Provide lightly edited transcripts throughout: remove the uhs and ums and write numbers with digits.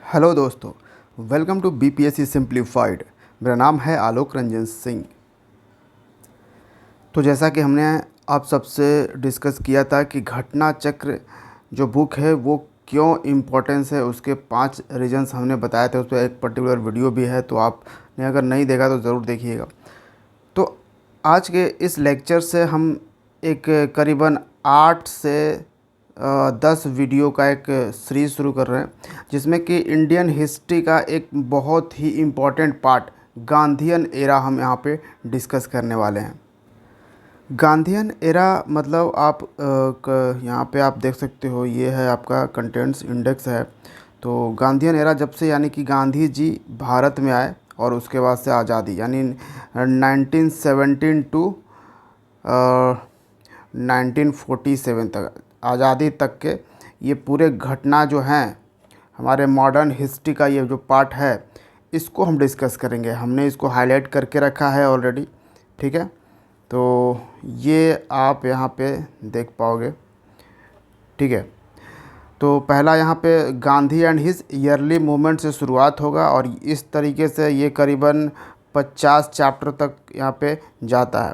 Hello दोस्तों, welcome to BPSC simplified. मेरा नाम है आलोक रंजन सिंह। तो जैसा कि हमने आप सबसे डिस्कस किया था कि घटना चक्र जो बुक है वो क्यों इम्पोर्टेंस है, उसके 5 रीजंस हमने बताए थे। उस पर एक पर्टिकुलर वीडियो भी है, तो आपने अगर नहीं देखा तो ज़रूर देखिएगा। तो आज के इस लेक्चर से हम एक करीबन 8 से 10 वीडियो का एक सीरीज़ शुरू कर रहे हैं, जिसमें कि इंडियन हिस्ट्री का एक बहुत ही इम्पोर्टेंट पार्ट गांधीयन एरा हम यहाँ पे डिस्कस करने वाले हैं। गांधीयन एरा मतलब आप यहाँ पे आप देख सकते हो, ये है आपका कंटेंट्स इंडेक्स है। तो गांधीयन एरा जब से यानी कि गांधी जी भारत में आए और उसके बाद से आज़ादी यानी 1917 टू 1947 तक, आज़ादी तक के ये पूरे घटना जो हैं हमारे मॉडर्न हिस्ट्री का ये जो पार्ट है, इसको हम डिस्कस करेंगे। हमने इसको हाईलाइट करके रखा है ऑलरेडी, ठीक है। तो ये आप यहाँ पे देख पाओगे, ठीक है। तो पहला यहाँ पे Gandhi and his yearly movement से शुरुआत होगा और इस तरीके से ये करीबन 50 चैप्टर तक यहाँ पे जाता है,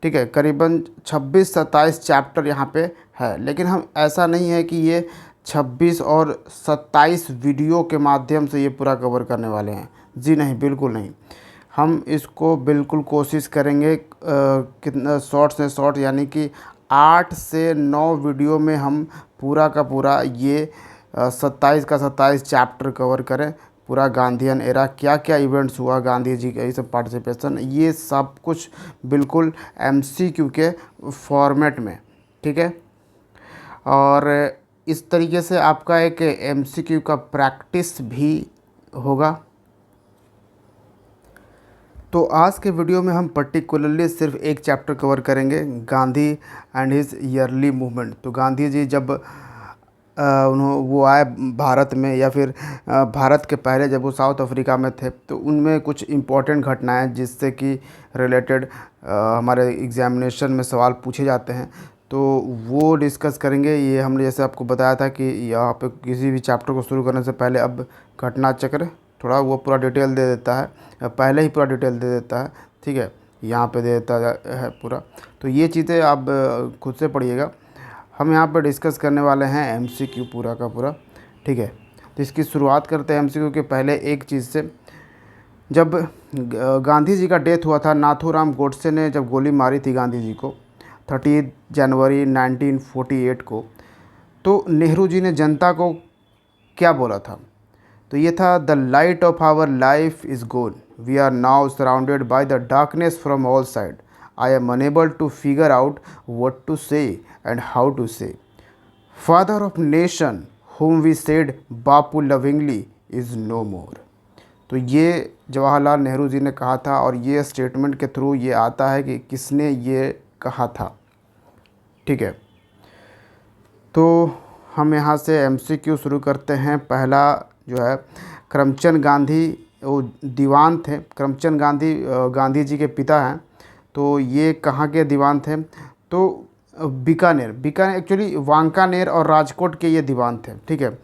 ठीक है। करीबन 26-27 चैप्टर यहाँ पे है, लेकिन हम ऐसा नहीं है कि ये 26 और 27 वीडियो के माध्यम से ये पूरा कवर करने वाले हैं। जी नहीं, बिल्कुल नहीं। हम इसको बिल्कुल कोशिश करेंगे कितना शॉर्ट से शॉर्ट यानी कि 8 से 9 वीडियो में हम पूरा का पूरा ये 27 का 27 चैप्टर कवर करें। पूरा गांधीयन एरा क्या क्या इवेंट्स हुआ, गांधी जी का ये सब पार्टिसिपेशन, ये सब कुछ बिल्कुल एमसीक्यू के फॉर्मेट में, ठीक है। और इस तरीके से आपका एक एमसीक्यू का प्रैक्टिस भी होगा। तो आज के वीडियो में हम पर्टिकुलरली सिर्फ एक चैप्टर कवर करेंगे, Gandhi and his yearly movement. तो गांधी जी जब वो आए भारत में, या फिर भारत के पहले जब वो साउथ अफ्रीका में थे, तो उनमें कुछ इम्पोर्टेंट घटनाएं जिससे कि रिलेटेड हमारे एग्जामिनेशन में सवाल पूछे जाते हैं, तो वो डिस्कस करेंगे। ये हमने जैसे आपको बताया था कि यहाँ पे किसी भी चैप्टर को शुरू करने से पहले अब घटना चक्र थोड़ा वो पूरा डिटेल दे देता है, पहले ही पूरा डिटेल दे देता है, ठीक है। यहाँ पे दे देता है पूरा। तो ये चीज़ें आप खुद से पढ़िएगा। हम यहाँ पे डिस्कस करने वाले हैं एमसीक्यू पूरा का पूरा, ठीक है। तो इसकी शुरुआत करते हैं एमसीक्यू के पहले एक चीज़ से। जब गांधी जी का डेथ हुआ था, नाथूराम गोडसे ने जब गोली मारी थी गांधी जी को 30 जनवरी 1948 को, तो नेहरू जी ने जनता को क्या बोला था? तो ये था, the light of our life is gone, we are now surrounded by the darkness from all side, I am unable to figure out what to say and how to say, father of nation whom we said Bapu lovingly is no more. तो ये जवाहरलाल नेहरू जी ने कहा था, और ये statement के through ये आता है कि किसने ये कहा था, ठीक है। तो हम यहाँ से एमसीक्यू शुरू करते हैं। पहला जो है, करमचंद गांधी वो दीवान थे। करमचंद गांधी गांधी जी के पिता हैं। तो ये कहाँ के दीवान थे? तो बीकानेर एक्चुअली वांकानेर और राजकोट के ये दीवान थे, ठीक है।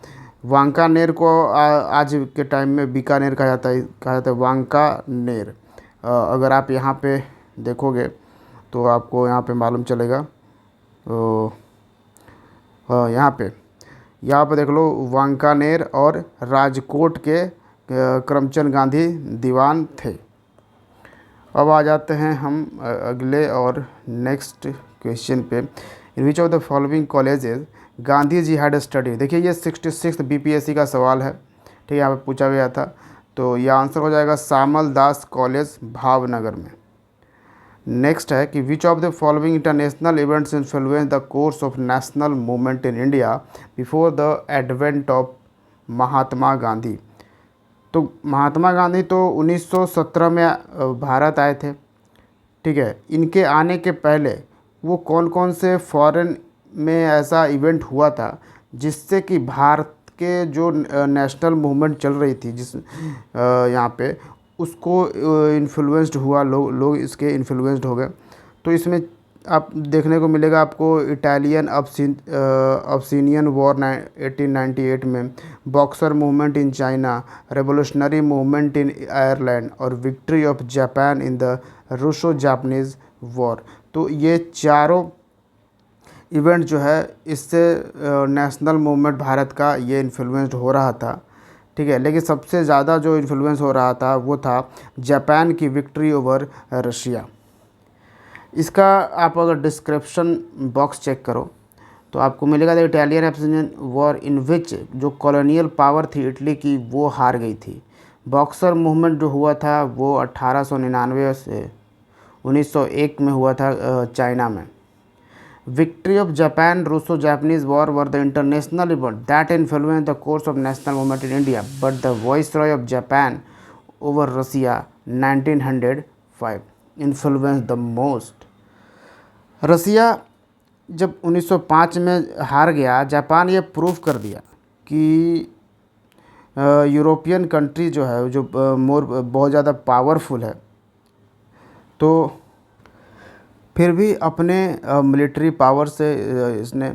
वांकानेर को आज के टाइम में बीकानेर कहा जाता है वांकानेर। अगर आप यहाँ पे देखोगे तो आपको यहाँ पे मालूम चलेगा। तो यहाँ पे देख लो, वांकानेर और राजकोट के करमचंद गांधी दीवान थे। अब आ जाते हैं हम अगले और नेक्स्ट क्वेश्चन पे। In which of the following colleges Gandhi ji had study. देखिए, ये 66 बीपीएससी का सवाल है, ठीक है, यहाँ पे पूछा गया था। तो यह आंसर हो जाएगा सामल दास कॉलेज भावनगर में। नेक्स्ट है कि which of the following international events influence the course of national movement in India before the advent of Mahatma Gandhi. तो महात्मा गांधी तो 1917 में भारत आए थे, ठीक है। इनके आने के पहले वो कौन कौन से फॉरेन में ऐसा इवेंट हुआ था जिससे कि भारत के जो नेशनल मूवमेंट चल रही थी जिस यहाँ पे, उसको इन्फ्लुएंस्ड हुआ, लोग इसके इन्फ्लुएंस्ड हो गए। तो इसमें आप देखने को मिलेगा आपको इटालियन अब्सिनियन वॉर 1898 में, boxer movement in China, revolutionary movement in Ireland और victory of Japan in the Russo Japanese war. तो ये चारों इवेंट जो है इससे नेशनल मूवमेंट भारत का ये इन्फ्लुएंस्ड हो रहा था, ठीक है। लेकिन सबसे ज़्यादा जो इन्फ्लुएंस हो रहा था वो था जापान की विक्ट्री ओवर रशिया। इसका आप अगर डिस्क्रिप्शन बॉक्स चेक करो तो आपको मिलेगा the Italian Abyssinian war in which जो कॉलोनियल पावर थी इटली की वो हार गई थी। बॉक्सर मूवमेंट जो हुआ था वो 1899 से 1901 में हुआ था चाइना में। Victory of Japan Russo Japanese war were the international event that influence the course of national movement in India but the viceroy of Japan over Russia 1905 influence the most. Russia जब 1905 में हार गया, Japan ये prove कर दिया कि European country जो है जो बहुत ज़्यादा पावरफुल है, तो फिर भी अपने मिलिट्री पावर से इसने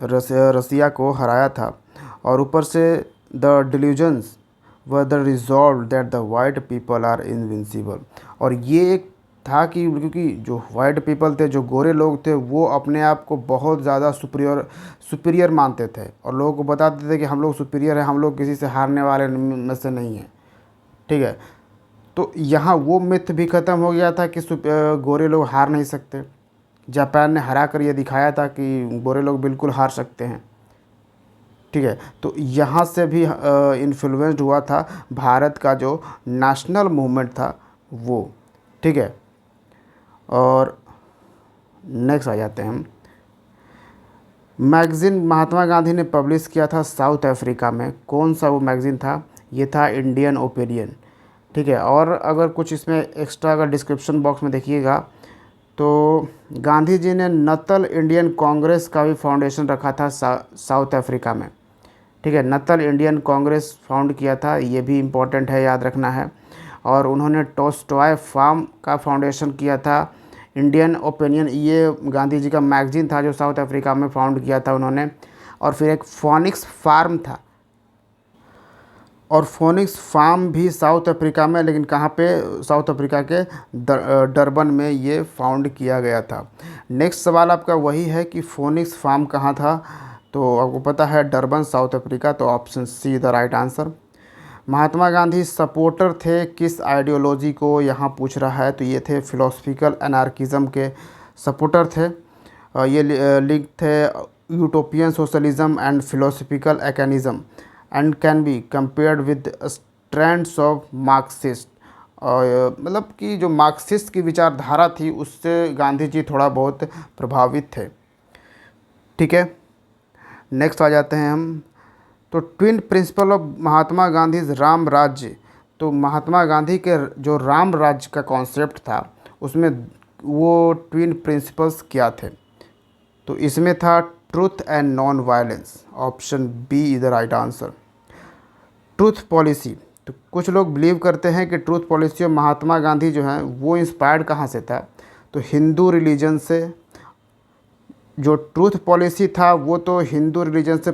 रसिया को हराया था। और ऊपर से the delusions were the resolve that the white people are invincible. और ये एक था कि क्योंकि जो वाइट पीपल थे, जो गोरे लोग थे, वो अपने आप को बहुत ज़्यादा सुपीरियर मानते थे और लोगों को बताते थे कि हम लोग सुपीरियर हैं, हम लोग किसी से हारने वाले में से नहीं हैं, ठीक है। तो यहाँ वो मिथ भी ख़त्म हो गया था कि गोरे लोग हार नहीं सकते। जापान ने हरा कर ये दिखाया था कि गोरे लोग बिल्कुल हार सकते हैं, ठीक है। तो यहाँ से भी इन्फ्लुएंस्ड हुआ था भारत का जो नेशनल मूवमेंट था वो, ठीक है। और नेक्स्ट आ जाते हैं हम। मैगज़ीन महात्मा गांधी ने पब्लिश किया था साउथ अफ्रीका में, कौन सा वो मैगज़ीन था? ये था इंडियन ओपिनियन, ठीक है। और अगर कुछ इसमें एक्स्ट्रा अगर डिस्क्रिप्शन बॉक्स में देखिएगा तो गांधी जी ने नतल इंडियन कांग्रेस का भी फाउंडेशन रखा था साउथ अफ्रीका में, ठीक है। नतल इंडियन कांग्रेस फाउंड किया था, ये भी इम्पोर्टेंट है, याद रखना है। और उन्होंने टॉलस्टॉय फार्म का फाउंडेशन किया था। इंडियन ओपिनियन ये गांधी जी का मैगज़ीन था जो साउथ अफ्रीका में फाउंड किया था उन्होंने। और फिर एक फोनिक्स फार्म था, और फोनिक्स फार्म भी साउथ अफ्रीका में, लेकिन कहाँ पे? साउथ अफ्रीका के डरबन में ये फाउंड किया गया था। नेक्स्ट सवाल आपका वही है कि फोनिक्स फार्म कहाँ था, तो आपको पता है डरबन साउथ अफ्रीका, तो option C the right answer. Mahatma Gandhi supporter थे किस आइडियोलॉजी को, यहाँ पूछ रहा है, तो ये थे फिलोसफिकल एनार्किज्म के सपोर्टर थे। ये लिंक थे utopian socialism and philosophical anarchism and can be compared with strands of Marxist. मतलब कि जो मार्क्सिस्ट की विचारधारा थी उससे गांधी जी थोड़ा बहुत प्रभावित थे, ठीक है। नेक्स्ट आ जाते हैं हम। तो twin principle of Mahatma Gandhi Ram राज्य, तो महात्मा गांधी के जो राम राज्य का कॉन्सेप्ट था उसमें वो ट्विन प्रिंसिपल्स क्या थे? तो इसमें था truth and non violence, option B is the right answer. Truth policy, तो कुछ लोग बिलीव करते हैं कि truth policy of Mahatma Gandhi जो है वो इंस्पायर्ड कहाँ से था, तो हिंदू रिलीजन से। जो ट्रूथ पॉलिसी था वो तो हिंदू रिलीजन से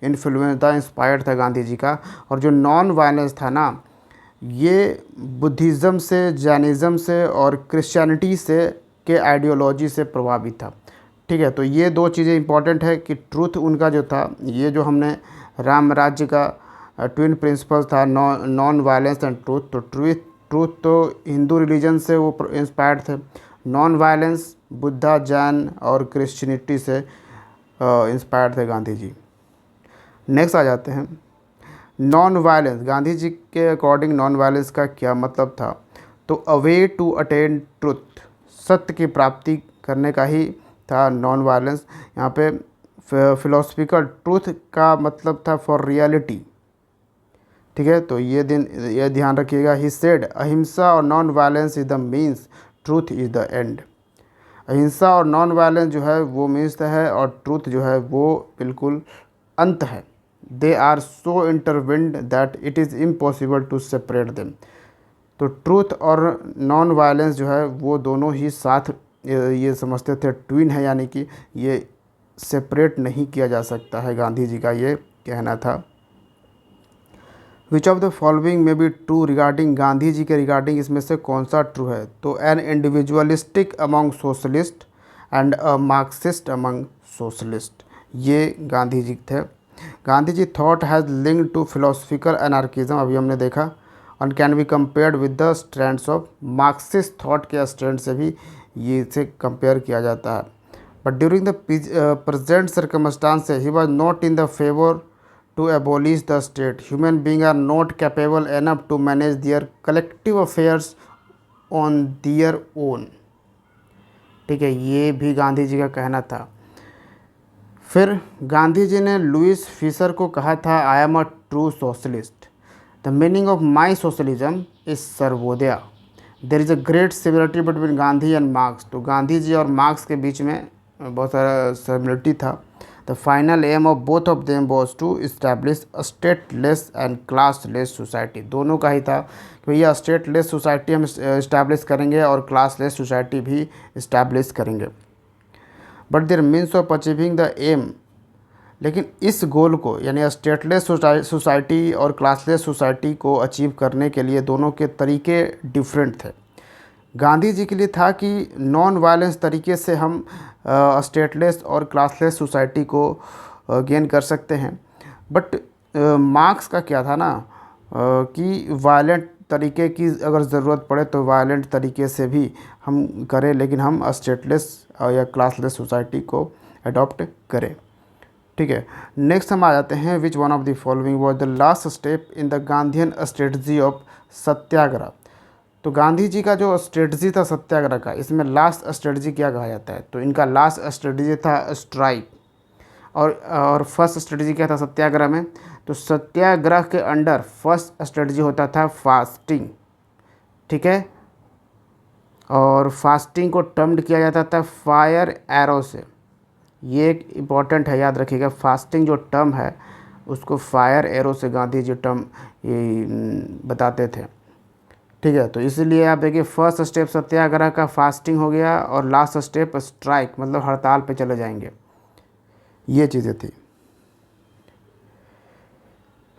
इन्फ्लुएंस था, इंस्पायर्ड था गांधी जी का। और जो नॉन वायलेंस था ना, ये बुद्धिज़्म से, जैनिज़्म से और क्रिश्चियनिटी से के आइडियोलॉजी से प्रभावित था, ठीक है। तो ये दो चीज़ें इंपॉर्टेंट है कि ट्रूथ उनका जो था, ये जो हमने राम राज्य का ट्विन प्रिंसिपल था नॉन वायलेंस एंड ट्रूथ, तो ट्रूथ तो हिंदू रिलीजन से वो इंस्पायर्ड थे, नॉन वायलेंस बुद्धा, जैन और क्रिश्चियनिटी से इंस्पायर्ड थे गांधी जी। नेक्स्ट आ जाते हैं नॉन वायलेंस। गांधी जी के अकॉर्डिंग नॉन वायलेंस का क्या मतलब था, तो अ वे टू अटेन ट्रुथ, सत्य की प्राप्ति करने का ही था नॉन वायलेंस। यहाँ पे फिलोसफिकल ट्रूथ का मतलब था फॉर रियलिटी, ठीक है। तो ये ध्यान रखिएगा। ही सेड अहिंसा और non violence is the means, truth is the end. अहिंसा और नॉन वायलेंस जो है वो मीन्स है और ट्रूथ जो है वो बिल्कुल अंत है। They are so intertwined that it is impossible to separate them. तो ट्रूथ और नॉन वायलेंस जो है वो दोनों ही साथ ये समझते थे ट्विन है, यानी कि ये सेपरेट नहीं किया जा सकता है, गांधी जी का ये कहना था। Which of the following may be true regarding, Gandhi ji के रिगार्डिंग इसमें से कौन सा ट्रू है? तो an individualistic among socialist and a Marxist among socialist, ये गांधी जी थे। Gandhi ji thought has linked to philosophical anarchism, अभी हमने देखा, and can be compared with the strands of Marxist thought के स्ट्रैंड से भी ये इसे कंपेयर किया जाता है। But during the present circumstances he was not in the favour to abolish the state. Human beings are not capable enough to manage their collective affairs on their own। ठीक है, ये भी गांधी जी का कहना था। फिर गांधी जी ने लुइस फिशर को कहा था, I am a true socialist, the meaning of my socialism is Sarvodaya, there is a great similarity between Gandhi and marks. तो गांधी जी और मार्क्स के बीच में बहुत सारा सिमिलरिटी था। The final aim of both of them was to establish a stateless and classless society। दोनों का ही था कि भैया स्टेटलेस सोसाइटी हम इस्टेब्लिश करेंगे और क्लासलेस सोसाइटी भी इस्टेब्लिश करेंगे। But there means of achieving the aim, लेकिन इस गोल को यानी स्टेटलेस सोसाइटी और क्लासलेस सोसाइटी को अचीव करने के लिए दोनों के तरीके डिफरेंट थे। गांधी जी के लिए था कि नॉन वायलेंस तरीके से हम स्टेटलेस और क्लासलेस सोसाइटी को गेन कर सकते हैं। बट मार्क्स का क्या था ना कि वायलेंट तरीके की अगर ज़रूरत पड़े तो वायलेंट तरीके से भी हम करें, लेकिन हम स्टेटलेस या क्लासलेस सोसाइटी को अडॉप्ट करें। ठीक है, नेक्स्ट हम आ जाते हैं, which one of the following was the last step in the Gandhian strategy of satyagraha. तो गांधी जी का जो स्ट्रेटजी था सत्याग्रह का, इसमें लास्ट स्ट्रेटजी क्या कहा जाता है? तो इनका लास्ट स्ट्रेटजी था स्ट्राइक, और फर्स्ट स्ट्रेटजी क्या था सत्याग्रह में? तो सत्याग्रह के अंडर फर्स्ट स्ट्रेटजी होता था फास्टिंग। ठीक है, और फास्टिंग को टर्म्ड किया जाता था फायर एरो से। ये एक इम्पॉर्टेंट है, याद रखिएगा, फास्टिंग जो टर्म है उसको फायर एरो से गांधी जी टर्म बताते थे। ठीक है, तो इसलिए आप देखिए फर्स्ट स्टेप सत्याग्रह का फास्टिंग हो गया और लास्ट स्टेप स्ट्राइक, मतलब हड़ताल पे चले जाएंगे, ये चीज़ें थी।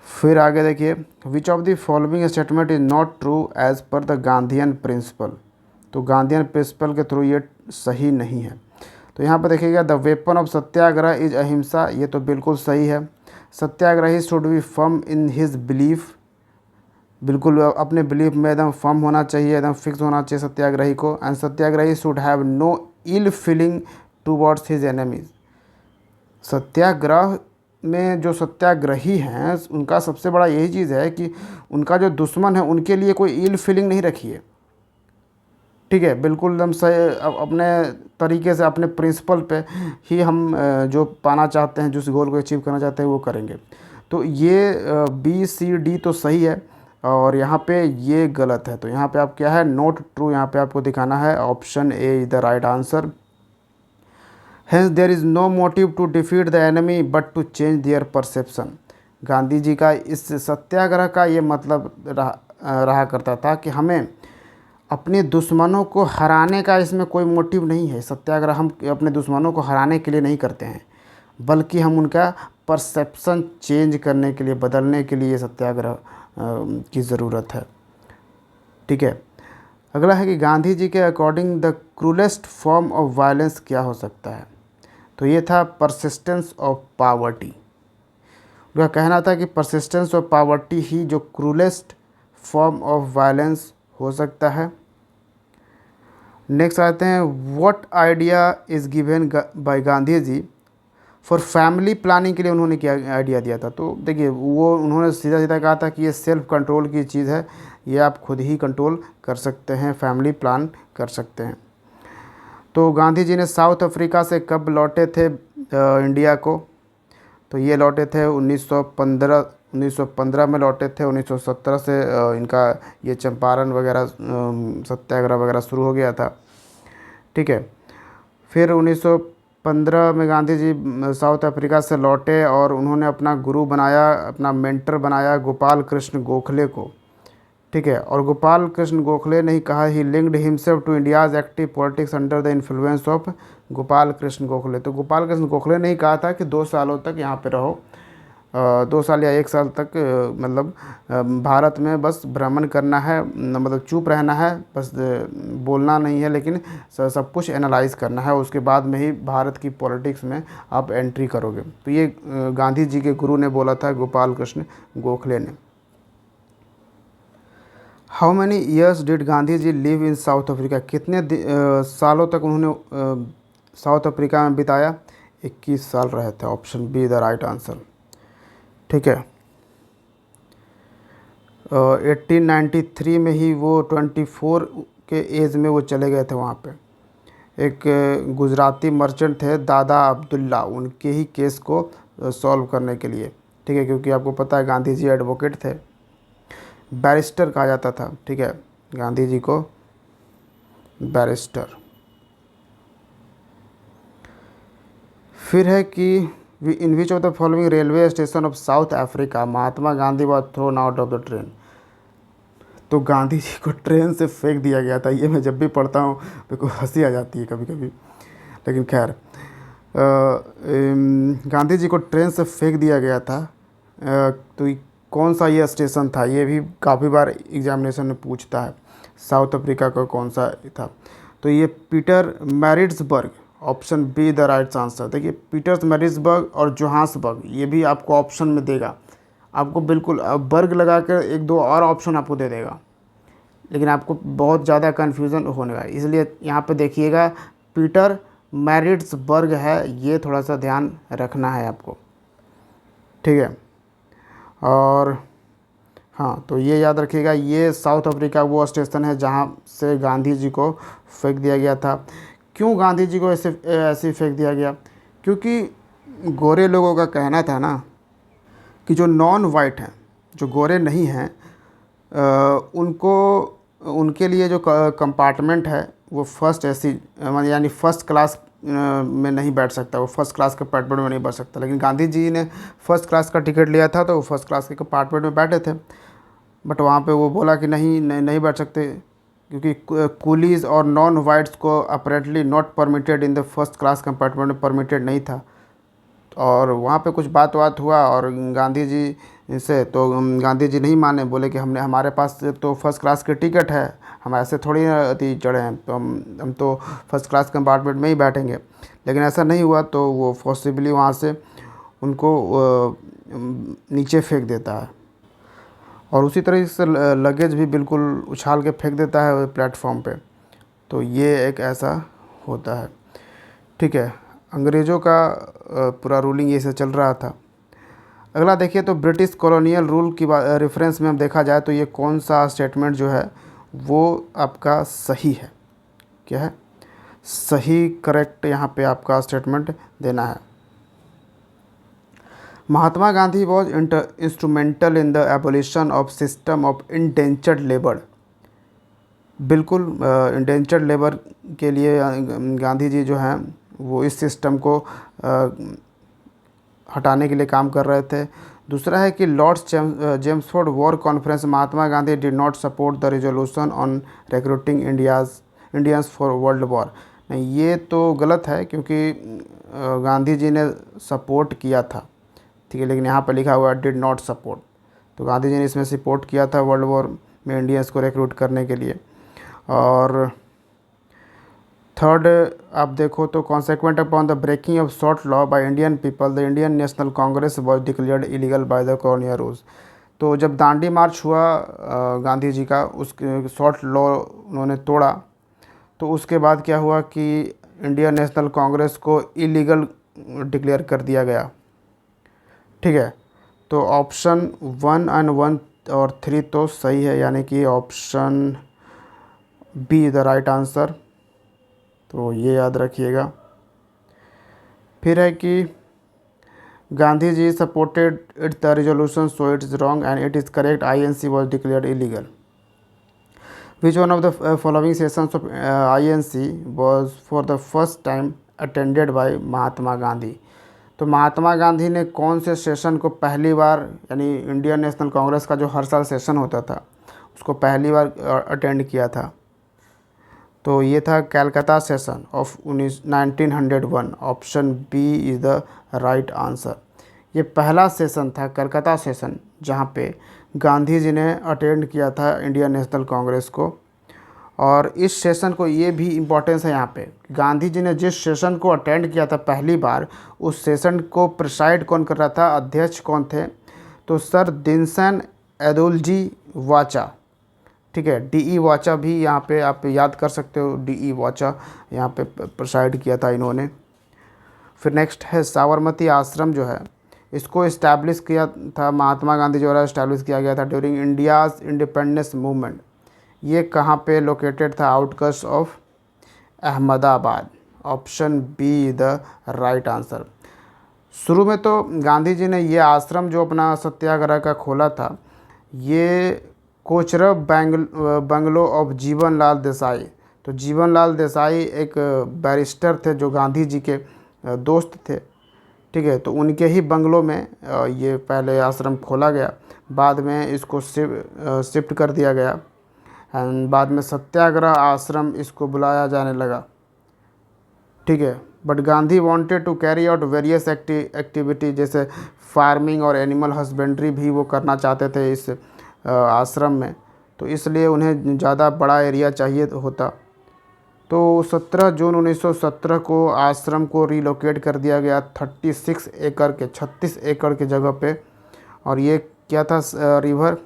फिर आगे देखिए, which of the following statement is not true as per the Gandhian principle. तो गांधीयन प्रिंसिपल के थ्रू ये सही नहीं है। तो यहाँ पर देखिएगा, the weapon of satyagraha is ahimsa, ये तो बिल्कुल सही है। Satyagrahi should be firm in his belief, बिल्कुल अपने बिलीफ में एकदम फर्म होना चाहिए, एकदम फिक्स होना चाहिए सत्याग्रही को। And satyagrahi should have no ill feeling towards his enemies. Satyagraha में जो सत्याग्रही हैं उनका सबसे बड़ा यही चीज़ है कि उनका जो दुश्मन है उनके लिए कोई इल फीलिंग नहीं रखिए। ठीक है, बिल्कुल एकदम सही, अपने तरीके से अपने प्रिंसिपल पे ही हम जो पाना चाहते हैं, जिस गोल को अचीव करना चाहते हैं वो करेंगे। तो ये बी सी डी तो सही है और यहाँ पे ये गलत है। तो यहाँ पे आप क्या है, नोट ट्रू, यहाँ पे आपको दिखाना है option A is the right answer. Hence there is no motive to defeat the enemy but to change their perception. Gandhi ji का इस सत्याग्रह का ये मतलब रहा करता था कि हमें अपने दुश्मनों को हराने का इसमें कोई मोटिव नहीं है। सत्याग्रह हम अपने दुश्मनों को हराने के लिए नहीं करते हैं, बल्कि हम उनका परसेप्शन चेंज करने के लिए, बदलने के लिए सत्याग्रह की ज़रूरत है। ठीक है, अगला है कि गांधी जी के according the cruellest form of violence क्या हो सकता है? तो ये था परसिस्टेंस ऑफ पावर्टी। उनका कहना था कि परसिस्टेंस ऑफ पावर्टी ही जो क्रूलेस्ट फॉर्म ऑफ वायलेंस हो सकता है। नेक्स्ट आते हैं, what idea is given by Gandhi ji for family planning के लिए उन्होंने क्या आइडिया दिया था? तो देखिए वो उन्होंने सीधा सीधा कहा था कि ये सेल्फ कंट्रोल की चीज़ है, ये आप खुद ही कंट्रोल कर सकते हैं, फैमिली प्लान कर सकते हैं। तो गांधी जी ने साउथ अफ्रीका से कब लौटे थे इंडिया को? तो ये लौटे थे 1915 में लौटे थे। 1917 से इनका ये चंपारण वगैरह सत्याग्रह वगैरह शुरू हो गया था। ठीक है, फिर 1915 में गांधी जी साउथ अफ्रीका से लौटे और उन्होंने अपना गुरु बनाया, अपना मेंटर बनाया गोपाल कृष्ण गोखले को। ठीक है। और गोपाल कृष्ण गोखले ने ही कहा he linked himself to India's active politics under the influence of Gopal Krishna Gokhale. तो गोपाल कृष्ण गोखले ने ही कहा था कि 2 सालों तक यहाँ पे रहो, 2 साल या 1 साल तक मतलब भारत में बस भ्रमण करना है, मतलब चुप रहना है, बस बोलना नहीं है, लेकिन सब कुछ एनालाइज करना है, उसके बाद में ही भारत की पॉलिटिक्स में आप एंट्री करोगे। तो ये गांधी जी के गुरु ने बोला था, गोपाल कृष्ण गोखले ने। How many years did Gandhi ji live in South Africa? कितने सालों तक उन्होंने साउथ अफ्रीका में बिताया? 21 साल रहे थे। Option B the right answer. ठीक है। 1893 में ही वो 24 के एज में वो चले गए थे वहाँ पे। एक गुजराती मर्चेंट थे दादा अब्दुल्ला, उनके ही केस को सॉल्व करने के लिए। ठीक है, क्योंकि आपको पता है गांधी जी एडवोकेट थे, बैरिस्टर कहा जाता था। ठीक है, गांधी जी को बैरिस्टर। फिर है कि in which of the following railway station of South Africa Mahatma Gandhi was thrown out of the train? तो गांधी जी को ट्रेन से फेंक दिया गया था। ये मैं जब भी पढ़ता हूँ मेरे को हंसी आ जाती है कभी कभी, लेकिन खैर गांधी जी को ट्रेन से फेंक दिया गया था। तो कौन सा ये स्टेशन था, ये भी काफ़ी बार एग्जामिनेशन में पूछता है। साउथ अफ्रीका का कौन सा था? तो ये Peter Maritzburg, option B the right answer. देखिए पीटर्स मैरिट्सबर्ग और जोहान्सबर्ग, ये भी आपको ऑप्शन में देगा, आपको बिल्कुल बर्ग लगा कर 1-2 और ऑप्शन आपको दे देगा, लेकिन आपको बहुत ज़्यादा कन्फ्यूज़न होने वाला है। इसलिए यहाँ पे देखिएगा पीटर मैरिट्सबर्ग है, ये थोड़ा सा ध्यान रखना है आपको। ठीक है, और हाँ तो ये याद रखिएगा, ये साउथ अफ्रीका वो स्टेशन है जहाँ से गांधी जी को फेंक दिया गया था। क्यों गांधी जी को ऐसे फेंक दिया गया? क्योंकि गोरे लोगों का कहना था ना कि जो नॉन वाइट हैं, जो गोरे नहीं हैं, उनको उनके लिए जो कंपार्टमेंट है वो फर्स्ट एसी यानी फर्स्ट क्लास में नहीं बैठ सकता, वो फर्स्ट क्लास के कंपार्टमेंट में नहीं बैठ सकता। लेकिन गांधी जी ने फर्स्ट क्लास का टिकट लिया था तो वो फर्स्ट क्लास के कंपार्टमेंट में बैठे थे, बट वहाँ पे वो बोला कि नहीं बैठ सकते, क्योंकि कूलीज और नॉन वाइट्स को apparently not permitted in the first class compartment में परमिटेड नहीं था। और वहाँ पे कुछ बात हुआ और गांधी जी से, तो गांधी जी नहीं माने, बोले कि हमारे पास तो फर्स्ट क्लास के टिकट है, हम ऐसे थोड़ी अति चढ़े हैं, तो हम तो फर्स्ट क्लास कंपार्टमेंट में ही बैठेंगे। लेकिन ऐसा नहीं हुआ, तो वो फोर्सिबली वहाँ से उनको नीचे फेंक देता है, और उसी तरह से लगेज भी बिल्कुल उछाल के फेंक देता है प्लेटफॉर्म पे। तो ये एक ऐसा होता है। ठीक है, अंग्रेज़ों का पूरा रूलिंग ये से चल रहा था। अगला देखिए, तो ब्रिटिश कॉलोनियल रूल की रेफरेंस में हम देखा जाए तो ये कौन सा स्टेटमेंट जो है वो आपका सही है? क्या है सही, करेक्ट यहाँ पे आपका स्टेटमेंट देना है। Mahatma Gandhi was instrumental in the abolition of system of indentured labour. बिल्कुल इंडेंचर्ड लेबर के लिए गांधी जी जो हैं वो इस सिस्टम को हटाने के लिए काम कर रहे थे। दूसरा है कि lords Chelmsford war conference Mahatma Gandhi did not support the resolution on recruiting Indians for world war. नहीं, ये तो गलत है, क्योंकि गांधी जी ने सपोर्ट किया था, ठीक है, लेकिन यहाँ पर लिखा हुआ डिड नॉट सपोर्ट, तो गांधी जी ने इसमें सपोर्ट किया था वर्ल्ड वॉर में इंडियंस को रिक्रूट करने के लिए। और थर्ड आप देखो तो consequent upon the breaking of salt law by Indian people the Indian National Congress was declared illegal by the colonial rules. तो जब दांडी मार्च हुआ गांधी जी का, उस शॉर्ट लॉ उन्होंने तोड़ा, तो उसके बाद क्या हुआ कि इंडियन नेशनल कांग्रेस को इलीगल डिक्लेयर कर दिया गया। ठीक है, तो ऑप्शन 1 एंड 1 और 3 तो सही है, यानी कि option B the right answer. तो ये याद रखिएगा। फिर है कि Gandhi ji supported it's the resolution so it is wrong and it is correct, INC was declared illegal. Which one of the following sessions of INC was for the first time attended by Mahatma Gandhi. तो महात्मा गांधी ने कौन से session को पहली बार, यानी Indian National Congress का जो हर साल सेशन होता था उसको पहली बार अटेंड किया था। तो ये था Calcutta session of 1901। Option B is the right answer. ये पहला सेशन था कलकत्ता सेशन जहाँ पे गांधी जी ने अटेंड किया था इंडियन नेशनल कांग्रेस को। और इस सेशन को ये भी इम्पोर्टेंस है यहाँ पे, गांधी जी ने जिस सेशन को अटेंड किया था पहली बार, उस सेशन को प्रिसाइड कौन कर रहा था, अध्यक्ष कौन थे, तो सर दिनसन एदुलजी वाचा। ठीक है, डीई वाचा भी यहाँ पे आप याद कर सकते हो, डीई वाचा यहाँ पे प्रिसाइड किया था इन्होंने। फिर नेक्स्ट है साबरमती आश्रम जो है, इसको इस्टेब्लिश किया था महात्मा गांधी द्वारा, इस्टेब्लिश किया गया था ड्यूरिंग इंडियाज़ इंडिपेंडेंस मूवमेंट। ये कहाँ पे लोकेटेड था, outskirts of Ahmedabad. Option B the right answer. शुरू में तो गांधी जी ने ये आश्रम जो अपना सत्याग्रह का खोला था, ये कोचरब बंगलो ऑफ जीवन लाल देसाई। तो जीवन लाल देसाई एक बैरिस्टर थे जो गांधी जी के दोस्त थे। ठीक है, तो उनके ही बंगलों में ये पहले आश्रम खोला गया, बाद में इसको शिफ्ट कर दिया गया एंड बाद में सत्याग्रह आश्रम इसको बुलाया जाने लगा। ठीक है, but Gandhi wanted to carry out various activity, जैसे फार्मिंग और एनिमल हस्बेंड्री भी वो करना चाहते थे इस आश्रम में, तो इसलिए उन्हें ज़्यादा बड़ा एरिया चाहिए होता। तो 17 जून 1917 को आश्रम को रिलोकेट कर दिया गया 36 एकड़ के जगह पे। और ये क्या था, रिवर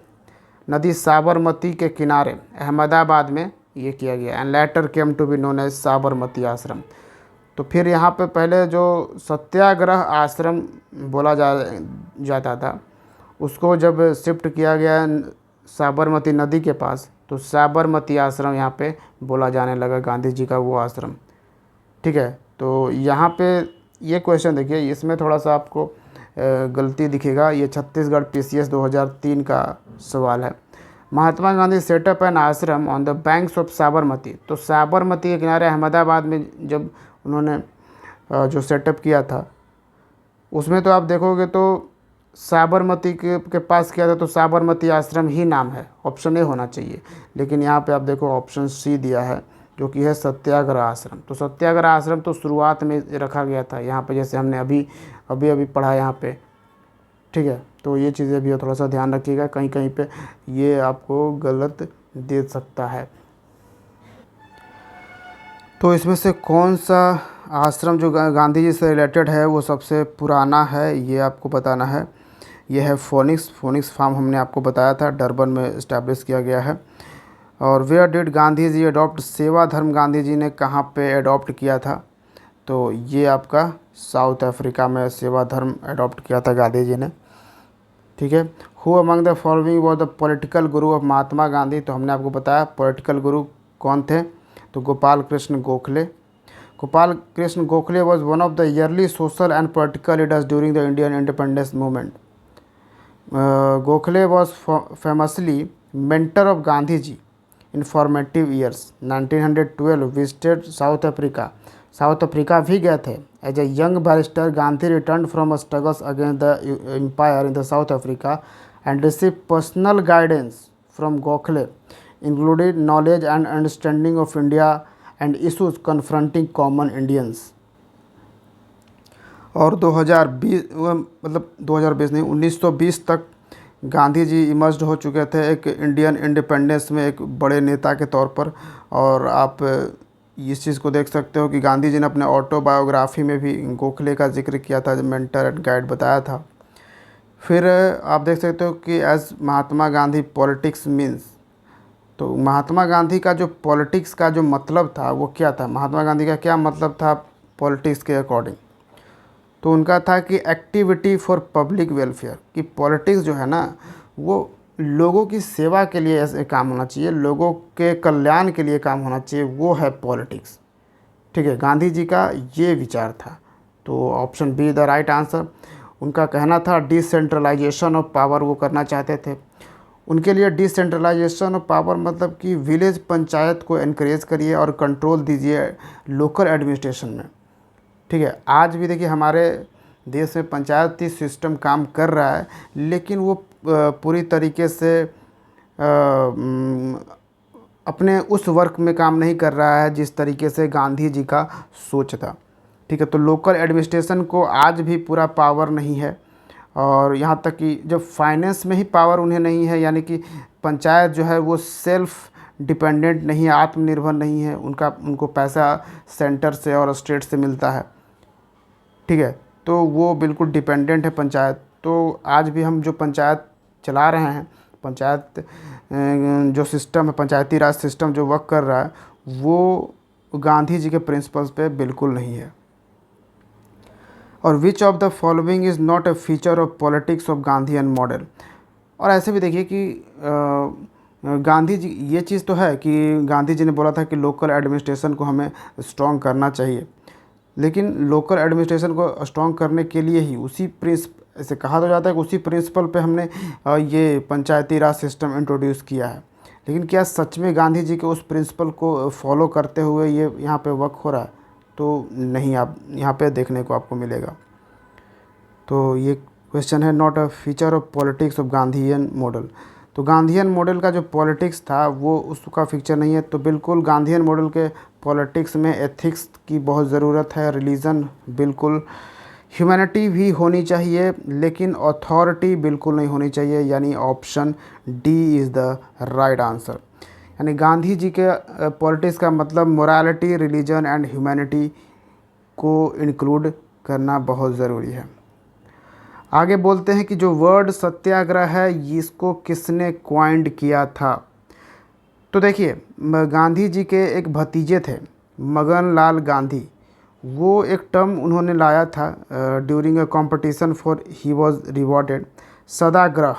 नदी साबरमती के किनारे अहमदाबाद में ये किया गया and later came to be known as Sabarmati Ashram. तो फिर यहाँ पे पहले जो सत्याग्रह आश्रम बोला जाता था, उसको जब शिफ्ट किया गया साबरमती नदी के पास, तो साबरमती आश्रम यहाँ पे बोला जाने लगा, गांधी जी का वो आश्रम। ठीक है, तो यहाँ पे ये क्वेश्चन देखिए, इसमें थोड़ा सा आपको गलती दिखेगा। ये छत्तीसगढ़ PCS 2003 का सवाल है। महात्मा गांधी सेटअप एन आश्रम on the banks of Sabarmati. तो साबरमती के किनारे अहमदाबाद में जब उन्होंने जो सेटअप किया था, उसमें तो आप देखोगे तो साबरमती के पास किया था, तो साबरमती आश्रम ही नाम है, ऑप्शन ए होना चाहिए। लेकिन यहाँ पे आप देखो ऑप्शन सी दिया है जो कि है सत्याग्रह आश्रम। तो सत्याग्रह आश्रम तो शुरुआत में रखा गया था यहाँ पे, जैसे हमने अभी पढ़ा यहाँ पे। ठीक है, तो ये चीज़ें भी थोड़ा सा ध्यान रखिएगा, कहीं कहीं पे ये आपको गलत दे सकता है। तो इसमें से कौन सा आश्रम जो गांधी जी से रिलेटेड है वो सबसे पुराना है, ये आपको बताना है। ये है फोनिक्स फार्म, हमने आपको बताया था, डरबन में इस्टेब्लिश किया गया है। और where did Gandhi ji adopt, seva dharma Gandhi ji ने कहाँ पे अडॉप्ट किया था, तो ये आपका साउथ अफ्रीका में सेवा धर्म अडॉप्ट किया था गांधी जी ने। ठीक है, who among the following was the political guru of Mahatma Gandhi. तो हमने आपको बताया पॉलिटिकल गुरु कौन थे, तो Gopal Krishna Gokhale. Gopal Krishna Gokhale was one of the early social and political leaders during the Indian independence movement. Gokhale was famously mentor of Gandhi ji in formative years. 1912 visited South Africa, South Africa भी गए थे। As a young barrister Gandhi return from struggles against the empire in the South Africa and receive personal guidance from Gokhale, included knowledge and understanding of India and issues confronting common Indians. और 2020 मतलब 2020 नहीं, 1920 तक Gandhi ji emerged हो चुके थे एक Indian independence में एक बड़े नेता के तौर पर। और आप इस चीज़ को देख सकते हो कि गांधी जी ने अपने ऑटोबायोग्राफी में भी गोखले का जिक्र किया था, मेंटर एंड गाइड बताया था। फिर आप देख सकते हो कि as Mahatma Gandhi politics means, तो महात्मा गांधी का जो पॉलिटिक्स का जो मतलब था वो क्या था, महात्मा गांधी का क्या मतलब था पॉलिटिक्स के अकॉर्डिंग, तो उनका था कि एक्टिविटी फॉर पब्लिक वेलफेयर, कि पॉलिटिक्स जो है ना वो लोगों की सेवा के लिए ऐसे काम होना चाहिए, लोगों के कल्याण के लिए काम होना चाहिए, वो है पॉलिटिक्स। ठीक है, गांधी जी का ये विचार था। तो option B the right answer. उनका कहना था डिसेंट्रलाइजेशन ऑफ पावर वो करना चाहते थे। उनके लिए डिसेंट्रलाइजेशन ऑफ पावर मतलब कि विलेज पंचायत को इनक्रेज करिए और कंट्रोल दीजिए लोकल एडमिनिस्ट्रेशन में। ठीक है, आज भी देखिए हमारे देश में पंचायती सिस्टम काम कर रहा है, लेकिन वो पूरी तरीके से अपने उस वर्क में काम नहीं कर रहा है जिस तरीके से गांधी जी का सोच था। ठीक है, तो लोकल एडमिनिस्ट्रेशन को आज भी पूरा पावर नहीं है, और यहाँ तक कि जब फाइनेंस में ही पावर उन्हें नहीं है, यानी कि पंचायत जो है वो सेल्फ डिपेंडेंट नहीं है, आत्मनिर्भर नहीं है, उनको पैसा सेंटर से और स्टेट से मिलता है। ठीक है, तो वो बिल्कुल डिपेंडेंट है पंचायत। तो आज भी हम जो पंचायत चला रहे हैं, पंचायत जो सिस्टम है, पंचायती राज सिस्टम जो वर्क कर रहा है, वो गांधी जी के प्रिंसिपल्स पे बिल्कुल नहीं है। और विच of the following is not a feature of politics of Gandhi and model. और ऐसे भी देखिए कि गांधी जी, ये चीज़ तो है कि गांधी जी ने बोला था कि लोकल एडमिनिस्ट्रेशन को हमें स्ट्रॉन्ग करना चाहिए, लेकिन लोकल एडमिनिस्ट्रेशन को स्ट्रॉन्ग करने के लिए ही उसी ऐसे कहा तो जाता है कि उसी प्रिंसिपल पे हमने ये पंचायती राज सिस्टम इंट्रोड्यूस किया है। लेकिन क्या सच में गांधी जी के उस प्रिंसिपल को फॉलो करते हुए ये यहाँ पे वर्क हो रहा है? तो नहीं, आप यहाँ पे देखने को आपको मिलेगा। तो ये क्वेश्चन है not a feature of politics of Gandhian model. तो गांधीयन मॉडल का जो पॉलिटिक्स था वो उसका फीचर नहीं है। तो बिल्कुल गांधीयन मॉडल के पॉलिटिक्स में एथिक्स की बहुत ज़रूरत है, रिलीजन बिल्कुल, ह्यूमैनिटी भी होनी चाहिए, लेकिन अथॉरिटी बिल्कुल नहीं होनी चाहिए, यानी option D is the right answer. यानी गांधी जी के पॉलिटिक्स का मतलब मोरालिटी, रिलीजन एंड ह्यूमैनिटी को इंक्लूड करना बहुत ज़रूरी है। आगे बोलते हैं कि जो वर्ड सत्याग्रह है इसको किसने क्वाइंड किया था? तो देखिए, गांधी जी के एक भतीजे थे मगन लाल गांधी, वो एक टर्म उन्होंने लाया था during a competition for he was rewarded, sadagraha.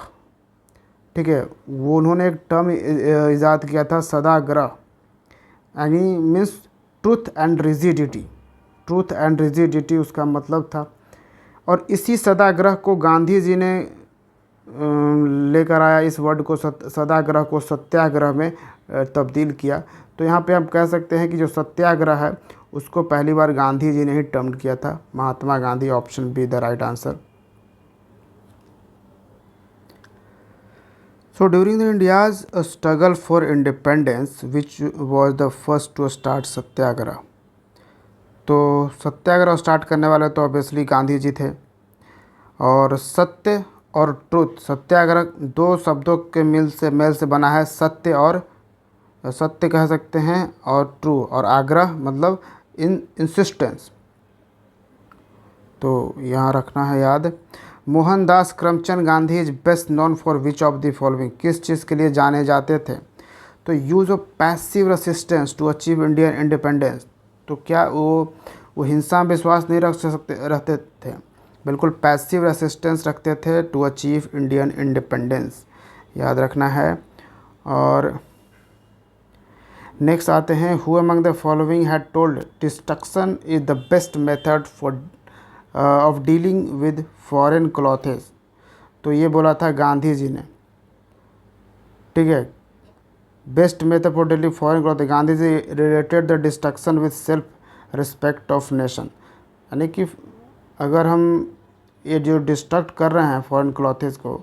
ठीक है, वो उन्होंने एक टर्म ईजाद किया था सदाग्रह, यानी means truth and rigidity. Truth and rigidity उसका मतलब था। और इसी सदाग्रह को गांधी जी ने लेकर आया, इस वर्ड को सदाग्रह को सत्याग्रह में तब्दील किया। तो यहाँ पे हम कह सकते हैं कि जो सत्याग्रह है उसको पहली बार गांधी जी ने ही टर्म किया था, Mahatma Gandhi. Option B the right answer. So during the India's struggle for independence which was the first to start satyagraha. तो सत्याग्रह स्टार्ट करने वाले तो ऑब्वियसली गांधी जी थे। और सत्य और ट्रुथ, सत्याग्रह दो शब्दों के मेल से बना है, सत्य और सत्य कह सकते हैं, और ट्रू, और आग्रह मतलब इंसिस्टेंस। तो यहाँ रखना है याद। Mohandas Karamchand Gandhi is best known for which of the following, किस चीज़ के लिए जाने जाते थे? तो use of passive resistance to achieve Indian independence. तो क्या वो हिंसा में विश्वास नहीं रहते थे? बिल्कुल पैसिव रेसिस्टेंस रखते थे टू अचीव इंडियन इंडिपेंडेंस, याद रखना है। और नेक्स्ट आते हैं, who among the following had told destruction is the best method for of dealing with foreign clothes. तो ये बोला था गांधी जी ने। ठीक है, best method for dealing foreign clothes, Gandhi ji related the destruction with self respect of nation. यानी कि अगर हम ये जो डिस्ट्रक्ट कर रहे हैं फॉरेन क्लॉथेस को,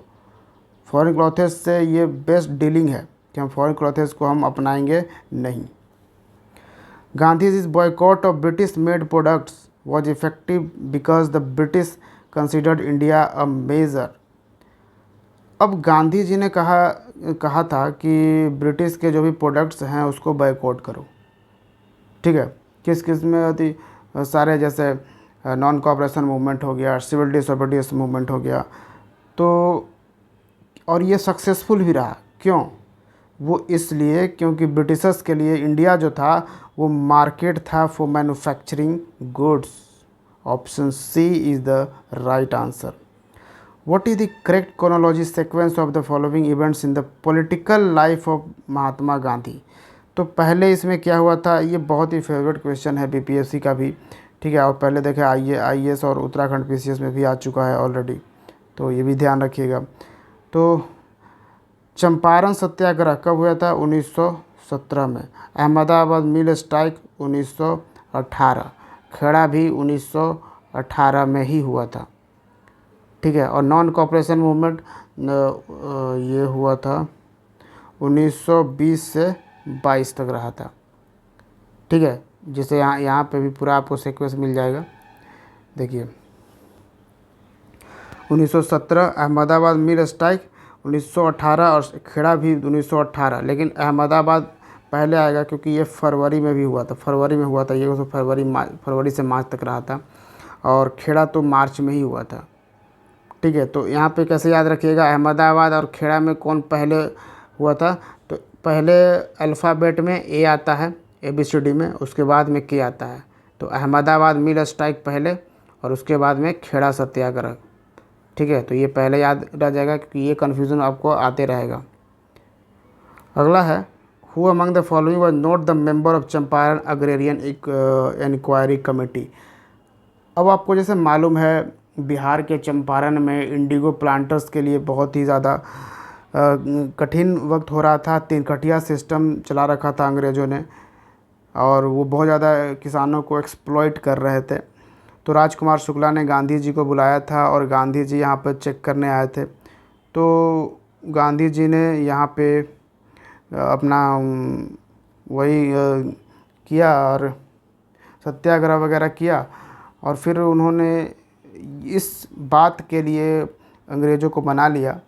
फॉरेन क्लॉथेस से ये बेस्ट डीलिंग है कि हम फॉरेन क्लॉथेस को हम अपनाएंगे नहीं। Gandhi ji boycott of British made products was effective because the British considered India a major. अब गांधी जी ने कहा था कि ब्रिटिश के जो भी प्रोडक्ट्स हैं उसको बॉयकॉट करो। ठीक है, किस किस में होती सारे, जैसे नॉन कोऑपरेशन मूवमेंट हो गया, सिविल डिसोबीडियंस मूवमेंट हो गया। तो और ये सक्सेसफुल भी रहा। क्यों? वो इसलिए क्योंकि ब्रिटिशर्स के लिए इंडिया जो था वो मार्केट था for manufacturing goods. Option C is the right answer. What is the correct chronology sequence of the following events in the political life of Mahatma Gandhi. तो पहले इसमें क्या हुआ था, ये बहुत ही फेवरेट क्वेश्चन है बीपीएससी का भी। ठीक है, और पहले देखें आईएएस और उत्तराखंड पीसीएस में भी आ चुका है ऑलरेडी, तो ये भी ध्यान रखिएगा। तो चंपारण सत्याग्रह कब हुआ था? 1917 में। अहमदाबाद मिल स्ट्राइक 1918, खेड़ा भी 1918 में ही हुआ था। ठीक है, और नॉन कोऑपरेशन मूवमेंट ये हुआ था 1920 से 22 तक रहा था। ठीक है, जिसे यहाँ पे भी पूरा आपको सीक्वेंस मिल जाएगा। देखिए 1917 अहमदाबाद मिल स्ट्राइक, 1918 और खेड़ा भी 1918, लेकिन अहमदाबाद पहले आएगा क्योंकि ये फरवरी में भी हुआ था। फरवरी में हुआ था ये, तो फरवरी से मार्च तक रहा था, और खेड़ा तो मार्च में ही हुआ था। ठीक है, तो यहाँ पे कैसे याद रखिएगा, अहमदाबाद और खेड़ा में कौन पहले हुआ था। तो पहले अल्फ़ाबेट में ए आता है, ABCD में, उसके बाद में के आता है। तो अहमदाबाद मिल स्ट्राइक पहले और उसके बाद में खेड़ा सत्याग्रह। ठीक है, तो ये पहले याद रह जाएगा क्योंकि ये कन्फ्यूज़न आपको आते रहेगा। अगला है, who among the following was not the member of Champaran agrarian inquiry committee. अब आपको जैसे मालूम है, बिहार के चंपारण में इंडिगो प्लांटर्स के लिए बहुत ही ज़्यादा कठिन वक्त हो रहा था। तिनकटिया सिस्टम चला रखा था अंग्रेज़ों ने, और वो बहुत ज़्यादा किसानों को एक्सप्लॉइट कर रहे थे। तो राजकुमार शुक्ला ने गांधी जी को बुलाया था और गांधी जी यहाँ पर चेक करने आए थे। तो गांधी जी ने यहाँ पे अपना वही किया और सत्याग्रह वगैरह किया, और फिर उन्होंने इस बात के लिए अंग्रेज़ों को मना लिया,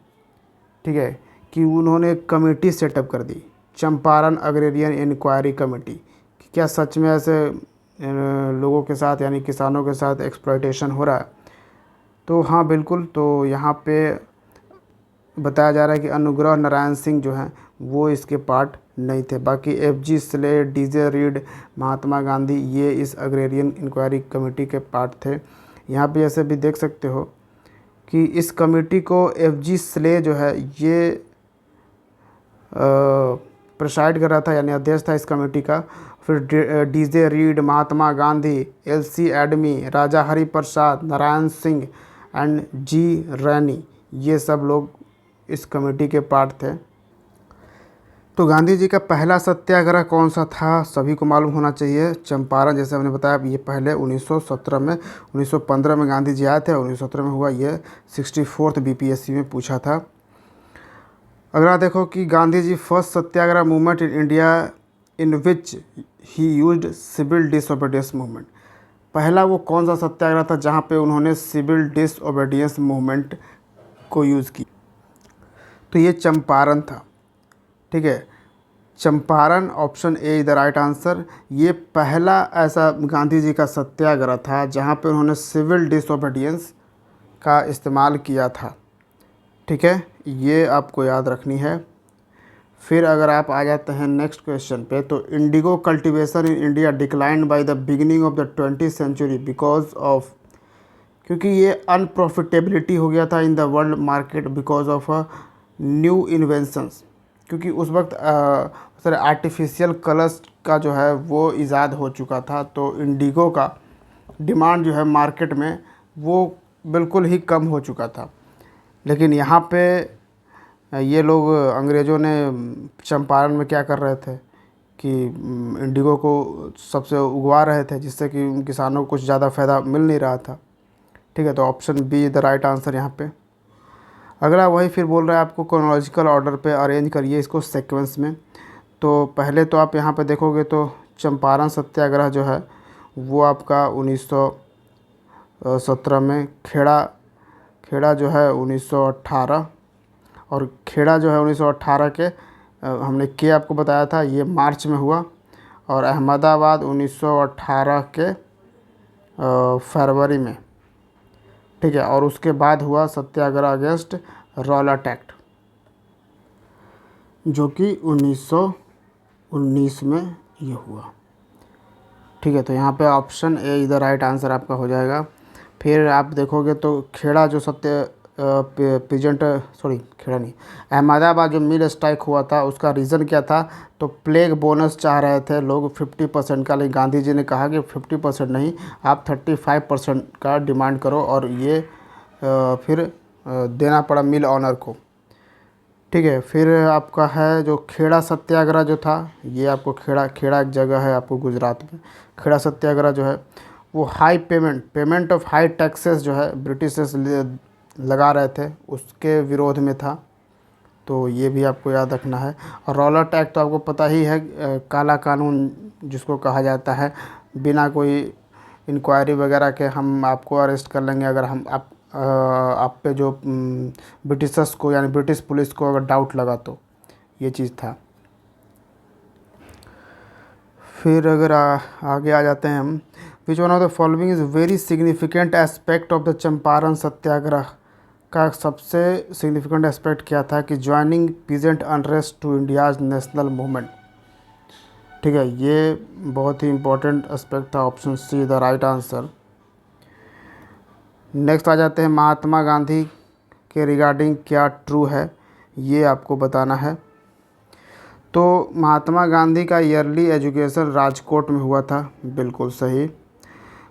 ठीक है, कि उन्होंने एक कमेटी सेटअप कर दी, चंपारण अग्रेरियन इंक्वायरी कमेटी। कि क्या सच में ऐसे लोगों के साथ यानी किसानों के साथ एक्सप्लॉयटेशन हो रहा है। तो हाँ बिल्कुल, तो यहाँ पे बताया जा रहा है कि अनुग्रह नारायण सिंह जो हैं वो इसके पार्ट नहीं थे। बाकी FG slate, DJ Reed, Mahatma Gandhi ये इस अग्रेरियन इंक्वायरी कमेटी के पार्ट थे। यहाँ पे ऐसे भी देख सकते हो कि इस कमेटी को FG स्ले जो है ये प्रिसाइड कर रहा था, यानी अध्यक्ष था इस कमेटी का। फिर DJ Reed, Mahatma Gandhi, LC एडमी, Raja Hari Prasad, Narayan Singh and G Rainy, ये सब लोग इस कमेटी के पार्ट थे। तो गांधी जी का पहला सत्याग्रह कौन सा था, सभी को मालूम होना चाहिए, चंपारण। जैसे हमने बताया ये पहले 1917 में, 1915 में गांधी जी आए थे, 1917 में हुआ। ये 64th BPSC में पूछा था। अगला देखो कि Gandhi ji first satyagraha movement in India in which he used civil disobedience movement. पहला वो कौन सा सत्याग्रह था जहाँ पे उन्होंने सिविल डिसओबीडियंस मूवमेंट को यूज़ की। तो ये चंपारण था। ठीक है, Champaran, option A is the right answer. ये पहला ऐसा गांधी जी का सत्याग्रह था जहाँ पे उन्होंने सिविल डिसओबीडियंस का इस्तेमाल किया था। ठीक है, ये आपको याद रखनी है। फिर अगर आप आ जाते हैं नेक्स्ट क्वेश्चन पे, तो indigo cultivation in India declined by the beginning of the 20th century because of, क्योंकि ये अनप्रॉफिटेबिलिटी हो गया था in the world market because of new inventions. क्योंकि उस वक्त सर आर्टिफिशियल कलर्स का जो है वो ईजाद हो चुका था, तो इंडिगो का डिमांड जो है मार्केट में वो बिल्कुल ही कम हो चुका था। लेकिन यहाँ पे ये लोग अंग्रेज़ों ने चंपारण में क्या कर रहे थे कि इंडिगो को सबसे उगवा रहे थे, जिससे कि उन किसानों को कुछ ज़्यादा फ़ायदा मिल नहीं रहा था। ठीक है, तो option B the right answer यहाँ पे। अगला वही फिर बोल रहा है आपको क्रोनोलॉजिकल ऑर्डर पे अरेंज करिए इसको सीक्वेंस में। तो पहले तो आप यहाँ पे देखोगे तो चंपारण सत्याग्रह जो है वो आपका 1917 में, खेड़ा जो है 1918, और खेड़ा जो है 1918 के हमने के आपको बताया था ये मार्च में हुआ, और अहमदाबाद 1918 के फरवरी में। ठीक है, और उसके बाद हुआ सत्याग्रह अगेंस्ट रॉलेट एक्ट जो कि 1919 में ये हुआ। ठीक है, तो यहाँ पे ऑप्शन ए इधर राइट आंसर आपका हो जाएगा। फिर आप देखोगे तो खेड़ा जो खेड़ा नहीं, अहमदाबाद जो मिल स्ट्राइक हुआ था उसका रीज़न क्या था, तो प्लेग बोनस चाह रहे थे लोग 50% का, लेकिन गांधी जी ने कहा कि 50% नहीं, आप 35% का डिमांड करो, और ये फिर देना पड़ा मिल ऑनर को। ठीक है, फिर आपका है जो खेड़ा सत्याग्रह जो था, ये आपको खेड़ा एक जगह है आपको गुजरात में। खेड़ा सत्याग्रह जो है वो high payment of high taxes जो है ब्रिटिशर्स लगा रहे थे उसके विरोध में था। तो ये भी आपको याद रखना है। और रॉलेट एक्ट तो आपको पता ही है, काला कानून जिसको कहा जाता है। बिना कोई इंक्वायरी वगैरह के हम आपको अरेस्ट कर लेंगे अगर आप पे जो ब्रिटिशर्स को यानी ब्रिटिश पुलिस को अगर डाउट लगा, तो ये चीज़ था। फिर अगर आगे आ जाते हैं हम, which one of the following is very significant aspect of the Champaran satyagraha का सबसे सिग्निफिकेंट एस्पेक्ट क्या था कि joining peasant unrest to India's national movement. ठीक है, ये बहुत ही इंपॉर्टेंट एस्पेक्ट था। Option C the right answer. Next आ जाते हैं, महात्मा गांधी के रिगार्डिंग क्या ट्रू है, ये आपको बताना है। तो महात्मा गांधी का ईयरली एजुकेशन राजकोट में हुआ था, बिल्कुल सही।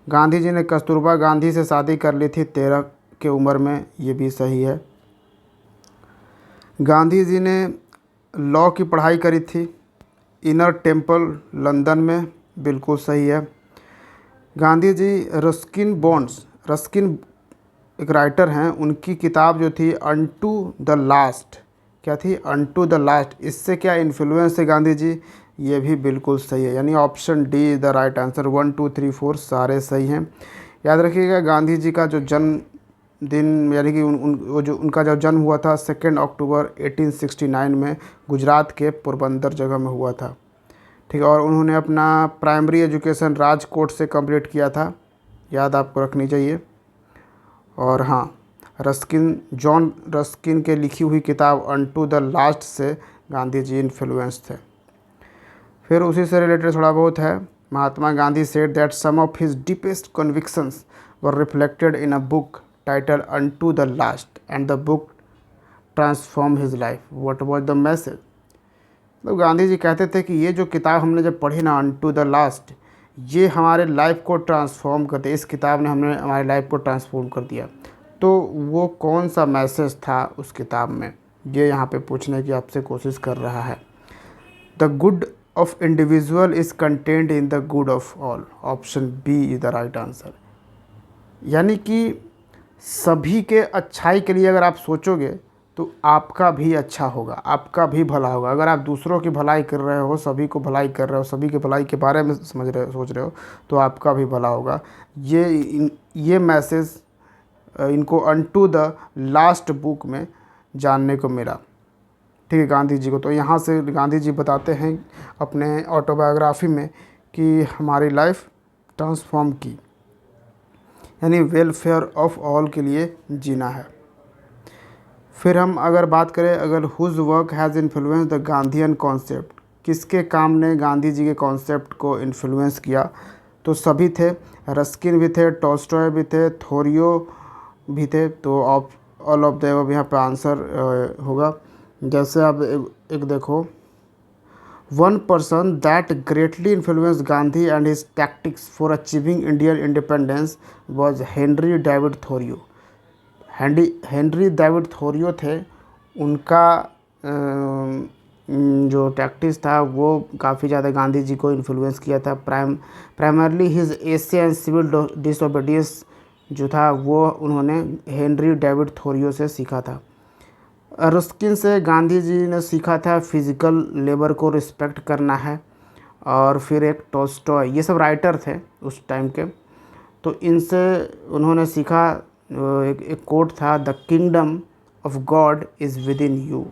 गांधी जी ने कस्तूरबा गांधी से शादी कर ली थी 13 की उम्र में, ये भी सही है। गांधी जी ने लॉ की पढ़ाई करी थी इनर टेम्पल लंदन में, बिल्कुल सही है। गांधी जी रस्किन एक राइटर हैं, उनकी किताब जो थी अनटू द लास्ट, क्या थी, अनटू द लास्ट, इससे क्या इन्फ्लुएंस है गांधी जी, ये भी बिल्कुल सही है। यानी option D is the right answer. 1 2 3 4 सारे सही हैं। याद रखिएगा, गांधी जी का जो जन्मदिन यानी कि उनका जो जन्म हुआ था 2 अक्टूबर 1869 में गुजरात के पोरबंदर जगह में हुआ था। ठीक है, और उन्होंने अपना प्राइमरी एजुकेशन राजकोट से कंप्लीट किया था, याद आपको रखनी चाहिए। और हाँ, जॉन रस्किन के लिखी हुई किताब अनटू द लास्ट से गांधी जी इन्फ्लुएंस थे। फिर उसी से रिलेटेड थोड़ा बहुत है। Mahatma Gandhi said that some of his deepest convictions were reflected in a book title unto the last and the book transform his life. What was the message. तो गांधी जी कहते थे कि ये जो किताब हमने जब पढ़ी ना, अनटू द लास्ट, ये हमारे लाइफ को ट्रांसफॉर्म कर दिया। इस किताब ने हमारी लाइफ को ट्रांसफॉर्म कर दिया। तो वो कौन सा मैसेज था उस किताब में, ये यहाँ पे पूछने की आपसे कोशिश कर रहा है। The good of individual is content in the good of all. Option B is the right answer. यानी कि सभी के अच्छाई के लिए अगर आप सोचोगे तो आपका भी अच्छा होगा, आपका भी भला होगा। अगर आप दूसरों की भलाई कर रहे हो, सभी को भलाई कर रहे हो, सभी की भलाई के बारे में सोच रहे हो, तो आपका भी भला होगा। ये मैसेज इनको अनटू द लास्ट बुक में जानने को मिला। ठीक है, गांधी जी को। तो यहाँ से गांधी जी बताते हैं अपने ऑटोबायोग्राफी में कि हमारी लाइफ ट्रांसफॉर्म की, यानी वेलफेयर ऑफ ऑल के लिए जीना है। फिर हम अगर बात करें, अगर whose work has influence the Gandhian concept, किसके काम ने गांधी जी के कॉन्सेप्ट को इन्फ्लुएंस किया, तो सभी थे। रस्किन भी थे, टॉल्स्टॉय भी थे, थोरियो भी थे। तो ऑल ऑफ द अबव यहाँ पे आंसर होगा। जैसे आप एक देखो, one person that greatly influence Gandhi and his tactics for achieving Indian independence was Henry David Thoreau. Henry David Thoreau थे, उनका जो टैक्टिक्स था वो काफ़ी ज़्यादा गांधी जी को इन्फ्लुएंस किया था। Primarily his essay and civil disobedience जो था वो उन्होंने हेनरी डेविड थोरियो से सीखा था। रस्किन से गांधी जी ने सीखा था फिज़िकल लेबर को रिस्पेक्ट करना है। और फिर एक टॉल्स्टॉय, ये सब राइटर थे उस टाइम के, तो इनसे उन्होंने सीखा एक कोट था, the kingdom of God is within you.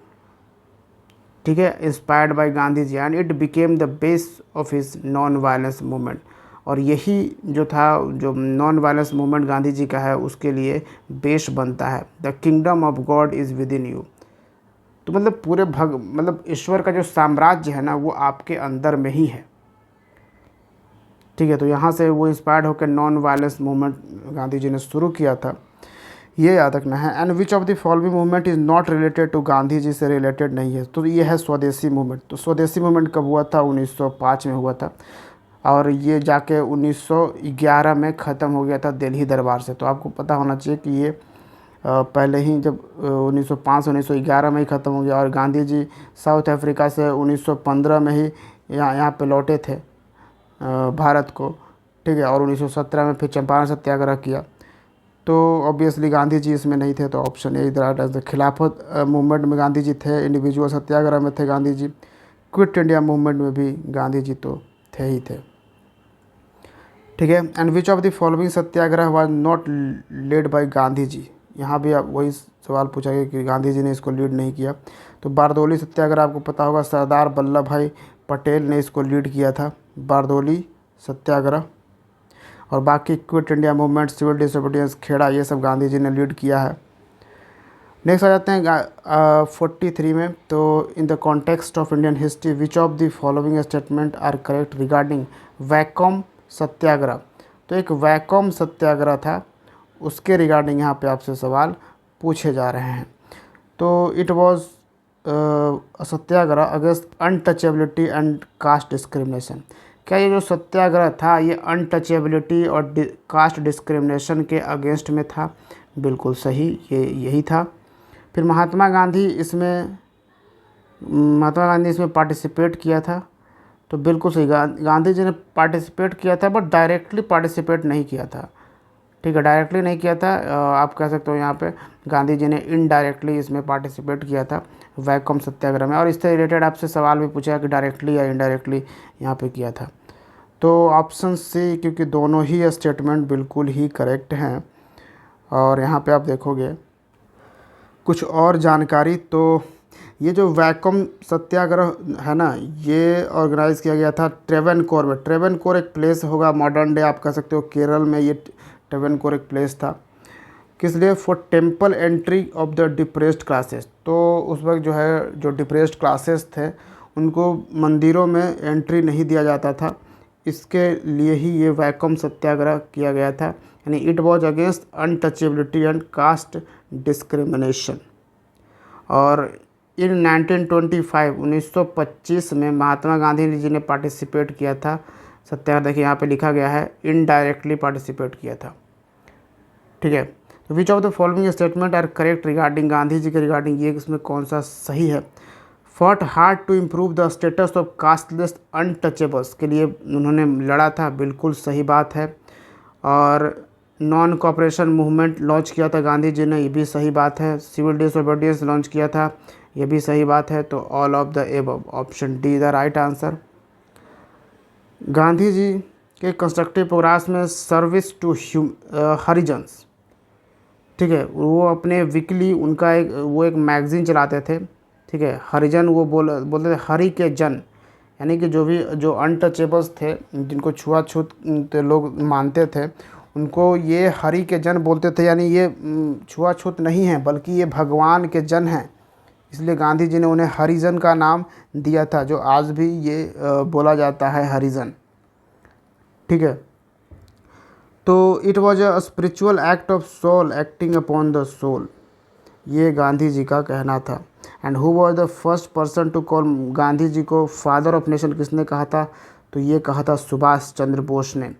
ठीक है, inspired by Gandhi ji and it became the base of his non violence movement. और यही जो था, जो non violence movement Gandhi ji का है, उसके लिए बेस बनता है। The kingdom of God is within you. तो मतलब पूरे मतलब ईश्वर का जो साम्राज्य है ना, वो आपके अंदर में ही है। ठीक है, तो यहाँ से वो इंस्पायर्ड होकर non violence movement Gandhi ji ने शुरू किया था, ये याद रखना है। And which of the following movement is not related to Gandhi ji से रिलेटेड नहीं है, तो ये है स्वदेशी मूवमेंट। तो स्वदेशी मूवमेंट कब हुआ था, 1905 में हुआ था, और ये जाके 1911 में ख़त्म हो गया था दिल्ली दरबार से। तो आपको पता होना चाहिए कि ये पहले ही जब 1905-1911 में ही ख़त्म हो गया। और गांधी जी साउथ अफ्रीका से 1915 में ही यहाँ पे लौटे थे भारत को। ठीक है, और 1917 में फिर चंपारण सत्याग्रह किया। तो ऑब्वियसली गांधी जी इसमें नहीं थे, तो ऑप्शन ए राइट आंसर। खिलाफत मूवमेंट में गांधी जी थे, इंडिविजुअल सत्याग्रह में थे गांधी जी, क्विट इंडिया मूवमेंट में भी गांधी जी तो थे ही थे। ठीक है। And which of the following satyagraha was not led by Gandhi ji. यहाँ भी आप वही सवाल पूछा गया कि गांधी जी ने इसको लीड नहीं किया। तो बारदोली सत्याग्रह आपको पता होगा, सरदार वल्लभ भाई पटेल ने इसको लीड किया था, बारदोली सत्याग्रह। और बाकी quit India movement, civil disobedience, Kheda, ये सब गांधी जी ने लीड किया है। नेक्स्ट आ जाते हैं 43 में। तो in the context of Indian history which of the following statement are correct regarding Vaikom satyagraha. तो एक वैकोम सत्याग्रह था, उसके रिगार्डिंग यहाँ पे आपसे सवाल पूछे जा रहे हैं। तो it was Satyagraha against untouchability and caste discrimination. क्या ये जो सत्याग्रह था ये अनटचेबिलिटी और कास्ट डिस्क्रिमिनेशन के अगेंस्ट में था? बिल्कुल सही, ये यही था। फिर महात्मा गांधी इसमें पार्टिसिपेट किया था, तो बिल्कुल सही, गांधी जी ने पार्टिसिपेट किया था बट डायरेक्टली पार्टिसिपेट नहीं किया था। ठीक है, डायरेक्टली नहीं किया था, आप कह सकते हो यहाँ पे गांधी जी ने इनडायरेक्टली इसमें पार्टिसिपेट किया था वैकोम सत्याग्रह में। और इससे रिलेटेड आपसे सवाल भी पूछा कि डायरेक्टली या इनडायरेक्टली यहाँ पे किया था। तो ऑप्शन सी, क्योंकि दोनों ही स्टेटमेंट बिल्कुल ही करेक्ट हैं। और यहाँ पे आप देखोगे कुछ और जानकारी, तो ये जो वैकोम सत्याग्रह है ना, ये ऑर्गेनाइज़ किया गया था ट्रेवनकोर में। ट्रेवनकोर एक प्लेस होगा मॉडर्न डे, आप कह सकते हो केरल में ये ट्रेवनकोर एक प्लेस था। किस लिए? For temple entry of the depressed classes. तो उस वक्त जो है जो डिप्रेस्ड क्लासेस थे उनको मंदिरों में एंट्री नहीं दिया जाता था, इसके लिए ही ये वैकोम सत्याग्रह किया गया था। यानी it was against untouchability and caste discrimination. और इन 1925 में महात्मा गांधी जी ने पार्टिसिपेट किया था सत्याग्रह। देखिए यहाँ पे लिखा गया है इनडायरेक्टली पार्टिसिपेट किया था। ठीक है, तो which of the following statement are correct regarding Gandhi ji के रिगार्डिंग, ये इसमें कौन सा सही है? Fought hard to improve the status of casteless untouchables, के लिए उन्होंने लड़ा था, बिल्कुल सही बात है। और नॉन कॉपरेशन मूवमेंट लॉन्च किया था गांधी जी ने, ये भी सही बात है। सिविल डिसोबीडियंस लॉन्च किया था, ये भी सही बात है। तो all of the above, option D the right answer. Gandhi ji के कंस्ट्रक्टिव प्रोग्राम्स में सर्विस टू हरिजन्स, ठीक है, वो अपने वीकली उनका एक मैगज़ीन चलाते थे। ठीक है, हरिजन, वो बोलते थे हरि के जन, यानी कि जो अनटचेबल्स थे, जिनको छुआछूत लोग मानते थे, उनको ये हरि के जन बोलते थे। यानी ये छुआछूत नहीं है बल्कि ये भगवान के जन हैं, इसलिए गांधी जी ने उन्हें हरिजन का नाम दिया था, जो आज भी ये बोला जाता है हरिजन। ठीक है, तो it was a spiritual act of soul acting upon the soul, ये गांधी जी का कहना था। And who was the first person to call, Gandhi ji को फादर ऑफ नेशन किसने कहा था? तो ये कहा था सुभाष चंद्र बोस ने।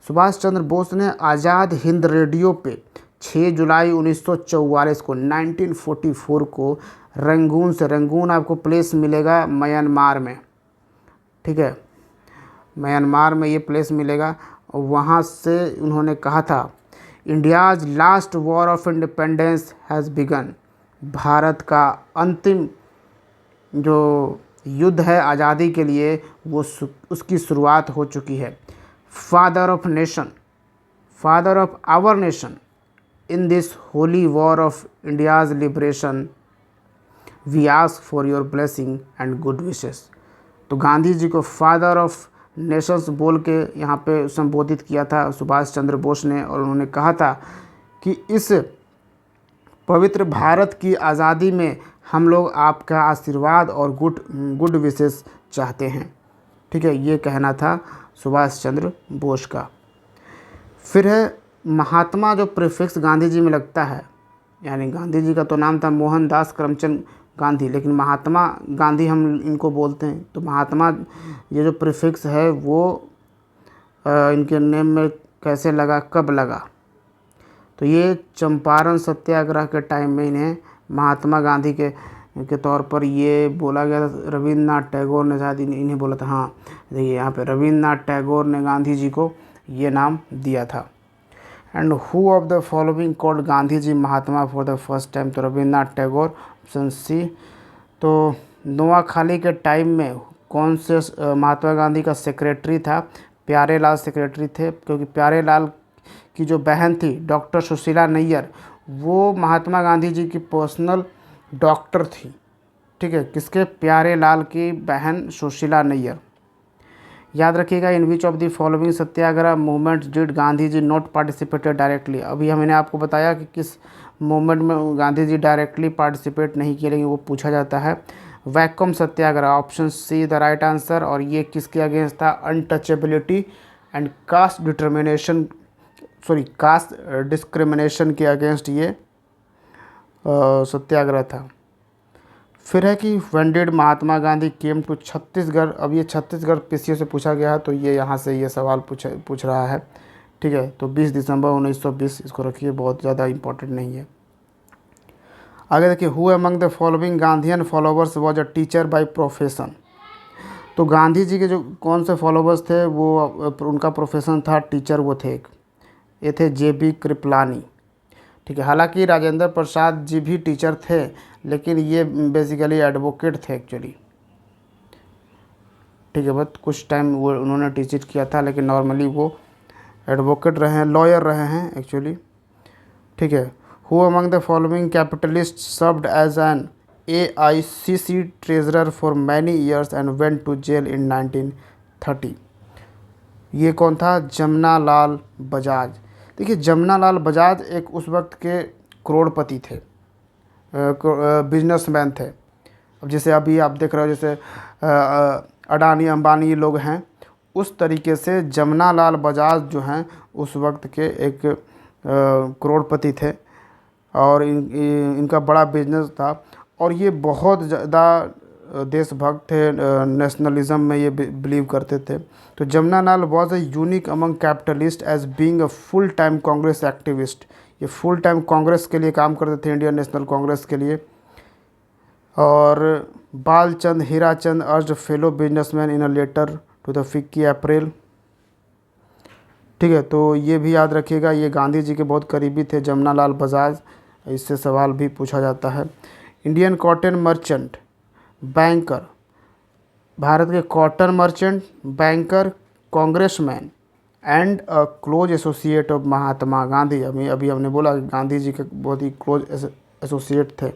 सुभाष चंद्र बोस ने आज़ाद हिंद रेडियो पे 6 जुलाई 1944 को 1944 को रंगून से, रंगून आपको प्लेस मिलेगा म्यांमार में। ठीक है, म्यांमार में ये प्लेस मिलेगा, वहाँ से उन्होंने कहा था India's last war of independence has begun, Bharat का अंतिम जो युद्ध है आज़ादी के लिए वो उसकी शुरुआत हो चुकी है। Father of nation, father of our nation, in this holy war of India's liberation we ask for your blessing and good wishes. तो गांधी जी को फादर ऑफ नेशंस बोल के यहाँ पे संबोधित किया था सुभाष चंद्र बोस ने, और उन्होंने कहा था कि इस पवित्र भारत की आज़ादी में हम लोग आपका आशीर्वाद और गुड विशेस चाहते हैं। ठीक है, ये कहना था सुभाष चंद्र बोस का। फिर है महात्मा, जो प्रीफिक्स गांधी जी में लगता है, यानी गांधी जी का तो नाम था मोहनदास करमचंद गांधी, लेकिन महात्मा गांधी हम इनको बोलते हैं। तो महात्मा, ये जो प्रीफिक्स है वो इनके नेम में कैसे लगा, कब लगा? तो ये चंपारण सत्याग्रह के टाइम में इन्हें महात्मा गांधी के तौर पर ये बोला गया था। रविन्द्रनाथ टैगोर ने शायद इन्हें बोला था। हाँ, देखिए यहाँ पे रविन्द्रनाथ टैगोर ने गांधी जी को ये नाम दिया था। And who of the following called Gandhi ji Mahatma for the first time? तो रविन्द्रनाथ टैगोर, ऑप्शन सी। तो नोआखाली के टाइम में कौन से महात्मा गांधी का सेक्रेटरी था? प्यारे लाल सेक्रेटरी थे, क्योंकि प्यारे लाल की जो बहन थी डॉक्टर सुशीला नैयर, वो महात्मा गांधी जी की पर्सनल डॉक्टर थी। ठीक है, किसके? प्यारे लाल की बहन सुशीला नैयर। याद रखिएगा, in which of the following satyagraha movement did Gandhi ji not participated directly? अभी मैंने आपको बताया कि किस मूवमेंट में गांधी जी डायरेक्टली पार्टिसिपेट नहीं किए, लेकिन वो पूछा जाता है। Vaikom Satyagraha, option C the right answer. और ये किसके अगेंस्ट था? Untouchability and caste determination, sorry caste discrimination के अगेंस्ट ये सत्याग्रह था। फिर है कि when did Mahatma Gandhi came to Chhattisgarh? अब ये छत्तीसगढ़ पीसीओ से पूछा गया है, तो ये यहाँ से ये सवाल पूछ रहा है। ठीक है, तो 20 दिसंबर 1920 इसको रखिए, बहुत ज़्यादा इम्पोर्टेंट नहीं है। आगे देखिए, who among the following Gandhian followers was a teacher by profession? तो गांधी जी के जो कौन से फॉलोवर्स थे, वो उनका प्रोफेशन था टीचर, वो थे ये थे JB कृपलानी। ठीक है, हालांकि राजेंद्र प्रसाद जी भी टीचर थे, लेकिन ये बेसिकली एडवोकेट थे एक्चुअली। ठीक है, बस कुछ टाइम वो उन्होंने टीचिंग किया था, लेकिन नॉर्मली वो एडवोकेट रहे हैं, लॉयर रहे हैं एक्चुअली। ठीक है, who among the following capitalist served as an AICC treasurer for many years and went to jail in 1930? ये कौन था? जमना लाल बजाज। देखिए, जमना लाल बजाज एक उस वक्त के करोड़पति थे, बिजनेसमैन थे। अब जैसे अभी आप देख रहे हो, जैसे अडानी अंबानी लोग हैं, उस तरीके से जमना लाल बजाज जो हैं उस वक्त के एक करोड़पति थे, और इनका बड़ा बिजनेस था, और ये बहुत ज़्यादा देशभक्त थे, नेशनलिज्म में ये बिलीव करते थे। तो Jamna Lal was a unique among capitalist as being a full time Congress activist. ये फुल टाइम कांग्रेस के लिए काम करते थे, इंडियन नेशनल कांग्रेस के लिए। और Balchand Hirachand urged fellow businessman in a letter to the FICCI April. ठीक है, तो ये भी याद रखिएगा, ये गांधी जी के बहुत करीबी थे जमना लाल बजाज, इससे सवाल भी पूछा जाता है। Indian cotton merchant, banker, Bharat के cotton merchant, banker, congressman and a close associate of Mahatma Gandhi. अभी हमने बोला कि गांधी जी के बहुत ही क्लोज एसोसिएट थे।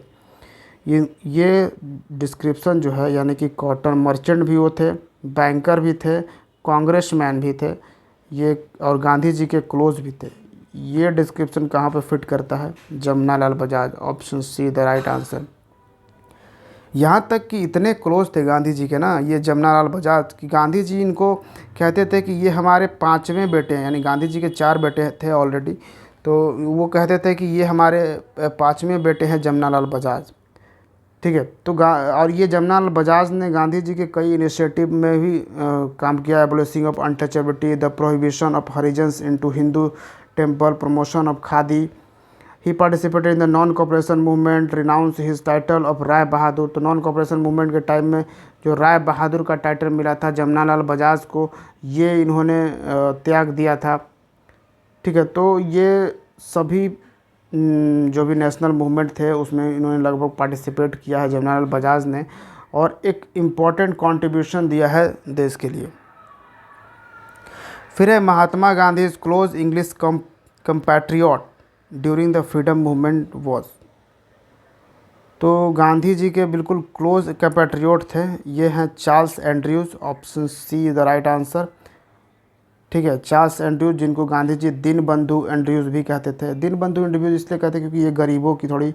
ये डिस्क्रिप्शन जो है, यानी कि कॉटन मर्चेंट भी वो थे, बैंकर भी थे, कांग्रेसमैन भी थे, ये और गांधी जी के क्लोज भी थे। ये डिस्क्रिप्शन कहाँ पे फिट करता है? Jamna Lal Bajaj, option C the right answer. यहाँ तक कि इतने क्लोज थे गांधी जी के ना, ये जमना लाल बजाज, कि गांधी जी इनको कहते थे कि ये हमारे पांचवें बेटे हैं, यानी गांधी जी के 4 बेटे थे ऑलरेडी, तो वो कहते थे कि ये हमारे पांचवें बेटे हैं जमना लाल बजाज। ठीक है, तो और ये जमना लाल बजाज ने गांधी जी के कई इनिशिएटिव में भी काम किया, abolishing of untouchability, the prohibition of Harijans into Hindu temple, promotion of khadi. He participated in the non cooperation movement, renounce his title of Rai Bahadur. तो नॉन कॉपरेशन मूवमेंट के टाइम में जो राय बहादुर का टाइटल मिला था जमना लाल बजाज को, ये इन्होंने त्याग दिया था। ठीक है, तो ये सभी जो भी नेशनल मूवमेंट थे उसमें इन्होंने लगभग पार्टिसिपेट किया है जमना लाल बजाज ने, और एक इम्पॉर्टेंट कंट्रीब्यूशन दिया है देश के लिए। फिर है Mahatma Gandhi close English compatriot during the freedom movement was. तो गांधी जी के बिल्कुल क्लोज कंपैट्रियट थे, ये हैं Charles Andrews, option C the right answer. ठीक है, चार्ल्स एंड्रयूज़, जिनको गांधी जी दीनबंधु एंड्रयूज़ भी कहते थे। दीनबंधु एंड्रयूज़ इसलिए कहते क्योंकि ये गरीबों की थोड़ी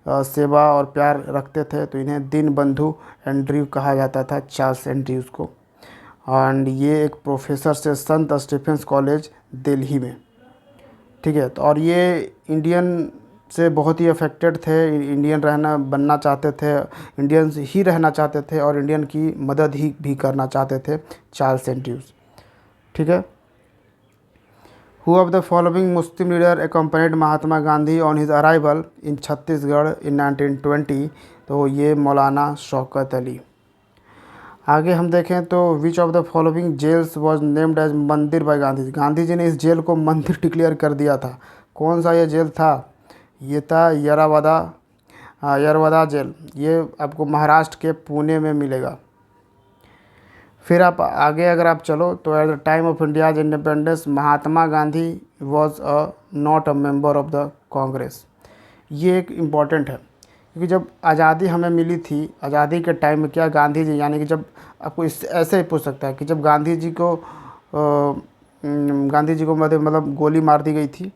सेवा और प्यार रखते थे, तो इन्हें दीनबंधु एंड्रयू कहा जाता था, चार्ल्स एंड्रयूज़ को। एंड ये एक प्रोफेसर से संत स्टीफेंस कॉलेज दिल्ली में। ठीक है, तो और ये इंडियन से बहुत ही अफेक्टेड थे, इंडियन बनना चाहते थे, इंडियन ही रहना चाहते थे, और इंडियन की मदद ही भी करना चाहते थे, चार्ल्स एंड्रयूज़। ठीक है, who of the following Muslim leader accompanied Mahatma Gandhi on his arrival in Chhattisgarh in 1920? तो ये मौलाना शौकत अली। आगे हम देखें तो which of the following jails was named as mandir by Gandhi ji. Gandhi ji ने इस जेल को मंदिर डिक्लेयर कर दिया था। कौन सा ये जेल था? ये था यरावदा, यरवदा जेल। ये आपको महाराष्ट्र के पुणे में मिलेगा। फिर आप आगे अगर आप चलो तो at the time of India's independence Mahatma Gandhi was not a member of the Congress. ये एक इम्पॉर्टेंट है क्योंकि जब आज़ादी हमें मिली थी, आज़ादी के टाइम में क्या गांधी जी, यानी कि जब आपको इस ऐसे ही पूछ सकता है कि जब गांधी जी को मतलब गोली मार दी गई थी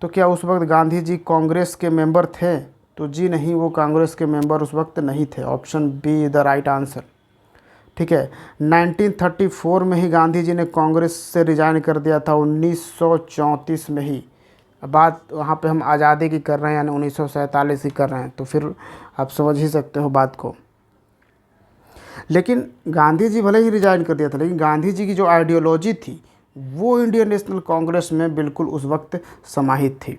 तो क्या उस वक्त गांधी जी कांग्रेस के मेंबर थे? तो जी नहीं, वो कांग्रेस के मेंबर उस वक्त नहीं थे। Option B is the right answer. ठीक है, 1934 में ही गांधी जी ने कांग्रेस से रिजाइन कर दिया था, 1934 में ही। अब बात वहाँ पे हम आज़ादी की कर रहे हैं, यानी 1947 की कर रहे हैं, तो फिर आप समझ ही सकते हो बात को। लेकिन गांधी जी भले ही रिजाइन कर दिया था, लेकिन गांधी जी की जो आइडियोलॉजी थी वो इंडियन नेशनल कांग्रेस में बिल्कुल उस वक्त समाहित थी।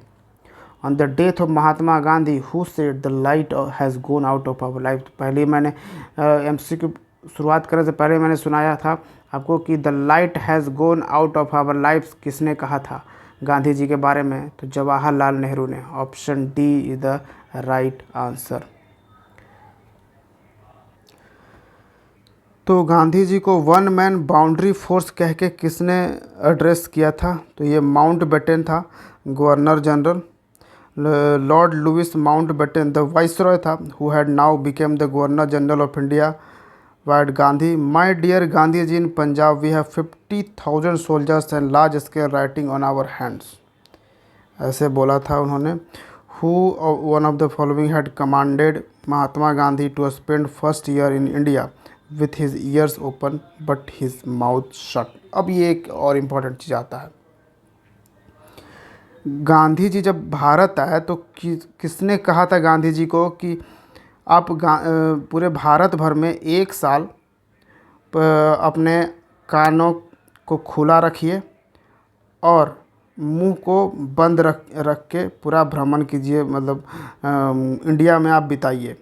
On the death of Mahatma Gandhi who said the light has gone out of our life. पहले मैंने एमसी की शुरुआत करने से पहले मैंने सुनाया था आपको कि the light has gone out of our life किसने कहा था गांधी जी के बारे में? तो जवाहरलाल नेहरू ने। Option D is the right answer. तो गांधी जी को वन मैन बाउंड्री फोर्स कह के किसने एड्रेस किया था? तो ये माउंटबेटन था, governor general. Lord Louis Mountbatten the viceroy था, who had now became the governor general of India wired Gandhi. My dear Gandhi ji, in Punjab we have 50,000 soldiers and large scale rioting on our hands. ऐसे बोला था उन्होंने। Who one of the following had commanded Mahatma Gandhi to spend first year in India with his ears open but his mouth shut. अब ये एक और important चीज़ आता है। गांधी जी जब भारत आए तो किसने कहा था गांधी जी को कि आप पूरे भारत भर में एक साल अपने कानों को खुला रखिए और मुंह को बंद रख के पूरा भ्रमण कीजिए, मतलब इंडिया में आप बिताइए।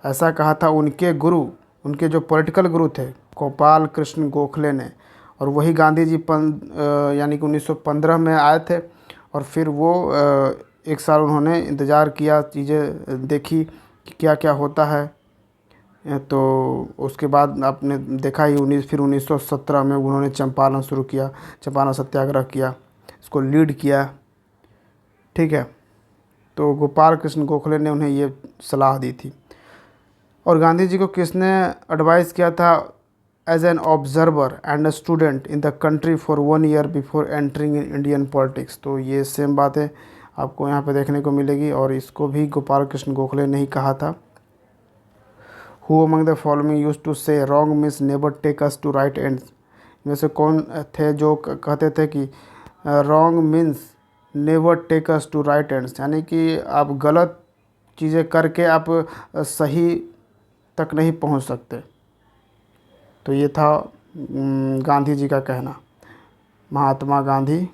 ऐसा कहा था उनके गुरु, उनके जो पॉलिटिकल गुरु थे गोपाल कृष्ण गोखले ने। और वही गांधी जी यानी कि 1915 में आए थे और फिर वो एक साल उन्होंने इंतज़ार किया, चीज़ें देखी कि क्या क्या होता है। तो उसके बाद आपने देखा ही फिर 1917 में उन्होंने चंपारण शुरू किया, चंपारण सत्याग्रह किया, इसको लीड किया। ठीक है, तो गोपाल कृष्ण गोखले ने उन्हें ये सलाह दी थी। और गांधी जी को किसने एडवाइस किया था? As an observer and a student in the country for 1 year before entering in Indian politics. तो ये सेम बातें आपको यहाँ पे देखने को मिलेगी और इसको भी गोपाल कृष्ण गोखले ने ही कहा था। Who among the following used to say wrong means never take us to right ends. इनमें से कौन थे जो कहते थे कि wrong means never take us to right ends, यानी कि आप गलत चीज़ें करके आप सही तक नहीं पहुंच सकते। तो ये था गांधी जी का कहना, महात्मा गांधी।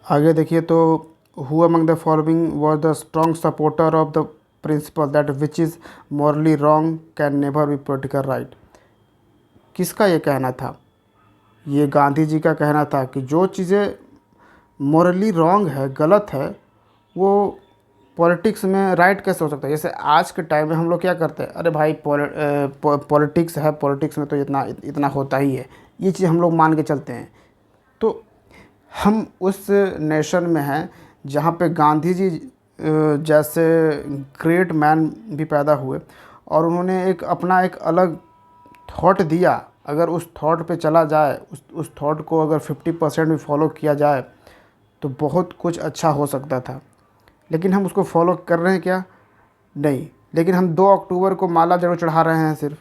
आगे देखिए तो who among the following was the strong supporter of the principal that which is morally wrong can never be political right. किसका ये कहना था? ये गांधी जी का कहना था कि जो चीज़ें मॉरली रॉन्ग है, गलत है, वो पॉलिटिक्स में राइट कैसे हो सकता है? जैसे आज के टाइम में हम लोग क्या करते हैं, अरे भाई पॉलिटिक्स है, पॉलिटिक्स में तो इतना इतना होता ही है, ये चीज़ हम लोग मान के चलते हैं। तो हम उस नेशन में हैं जहाँ पे गांधी जी जैसे ग्रेट मैन भी पैदा हुए और उन्होंने एक अलग थॉट दिया। अगर उस थॉट पे चला जाए, उस थॉट को अगर 50% भी फॉलो किया जाए तो बहुत कुछ अच्छा हो सकता था। लेकिन हम उसको फॉलो कर रहे हैं क्या? नहीं। लेकिन हम 2 अक्टूबर को माला जरूर चढ़ा रहे हैं सिर्फ।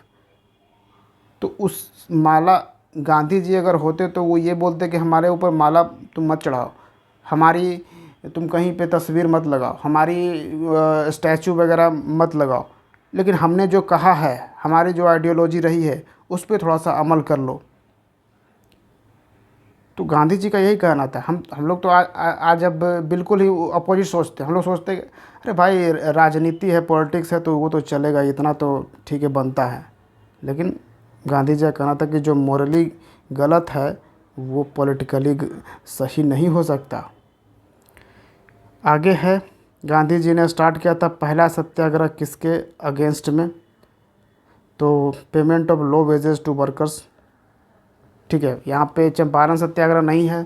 तो उस माला, गांधी जी अगर होते तो वो ये बोलते कि हमारे ऊपर माला तुम मत चढ़ाओ, हमारी तुम कहीं पे तस्वीर मत लगाओ, हमारी स्टैचू वगैरह मत लगाओ। लेकिन हमने जो कहा है, हमारी जो आइडियोलॉजी रही है उस पर थोड़ा सा अमल कर लो। तो गांधी जी का यही कहना था। हम लोग तो आज अब बिल्कुल ही अपोजिट सोचते हैं। हम लोग सोचते हैं अरे भाई राजनीति है, पॉलिटिक्स है, तो वो तो चलेगा, इतना तो ठीक है बनता है। लेकिन गांधी जी का कहना था कि जो मोरली गलत है वो पॉलिटिकली सही नहीं हो सकता। आगे है, गांधी जी ने स्टार्ट किया था पहला सत्याग्रह किसके अगेंस्ट में, तो payment of low wages to workers. ठीक है, यहाँ पे चंपारण सत्याग्रह नहीं है।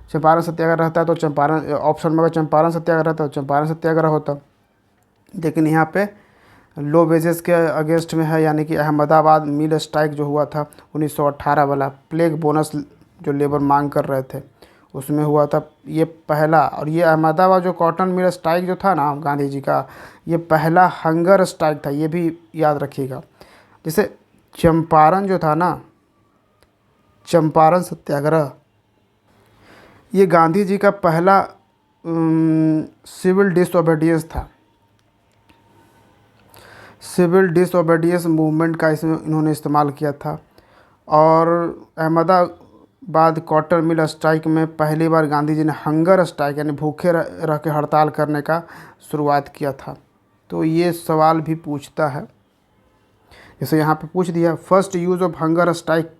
चंपारण सत्याग्रह रहता है तो चंपारण ऑप्शन में, अगर चंपारण सत्याग्रह रहता तो चंपारण सत्याग्रह होता। लेकिन यहाँ पे लो वेजेस के अगेंस्ट में है, यानी कि अहमदाबाद मिल स्ट्राइक जो हुआ था 1918 वाला, प्लेग बोनस जो लेबर मांग कर रहे थे उसमें हुआ था ये पहला। और ये अहमदाबाद जो कॉटन मिल स्ट्राइक जो था ना गांधी जी का, ये पहला हंगर स्ट्राइक था, ये भी याद रखिएगा। जैसे चंपारण जो था ना, चंपारण सत्याग्रह, ये गांधी जी का पहला सिविल डिसओबीडियंस था। सिविल डिसओबीडियंस मूवमेंट का इसमें इन्होंने इस्तेमाल किया था। और अहमदाबाद कॉटन मिल स्ट्राइक में पहली बार गांधी जी ने हंगर स्ट्राइक यानी भूखे रह के हड़ताल करने का शुरुआत किया था। तो ये सवाल भी पूछता है, जैसे यहाँ पे पूछ दिया, first use of hunger strike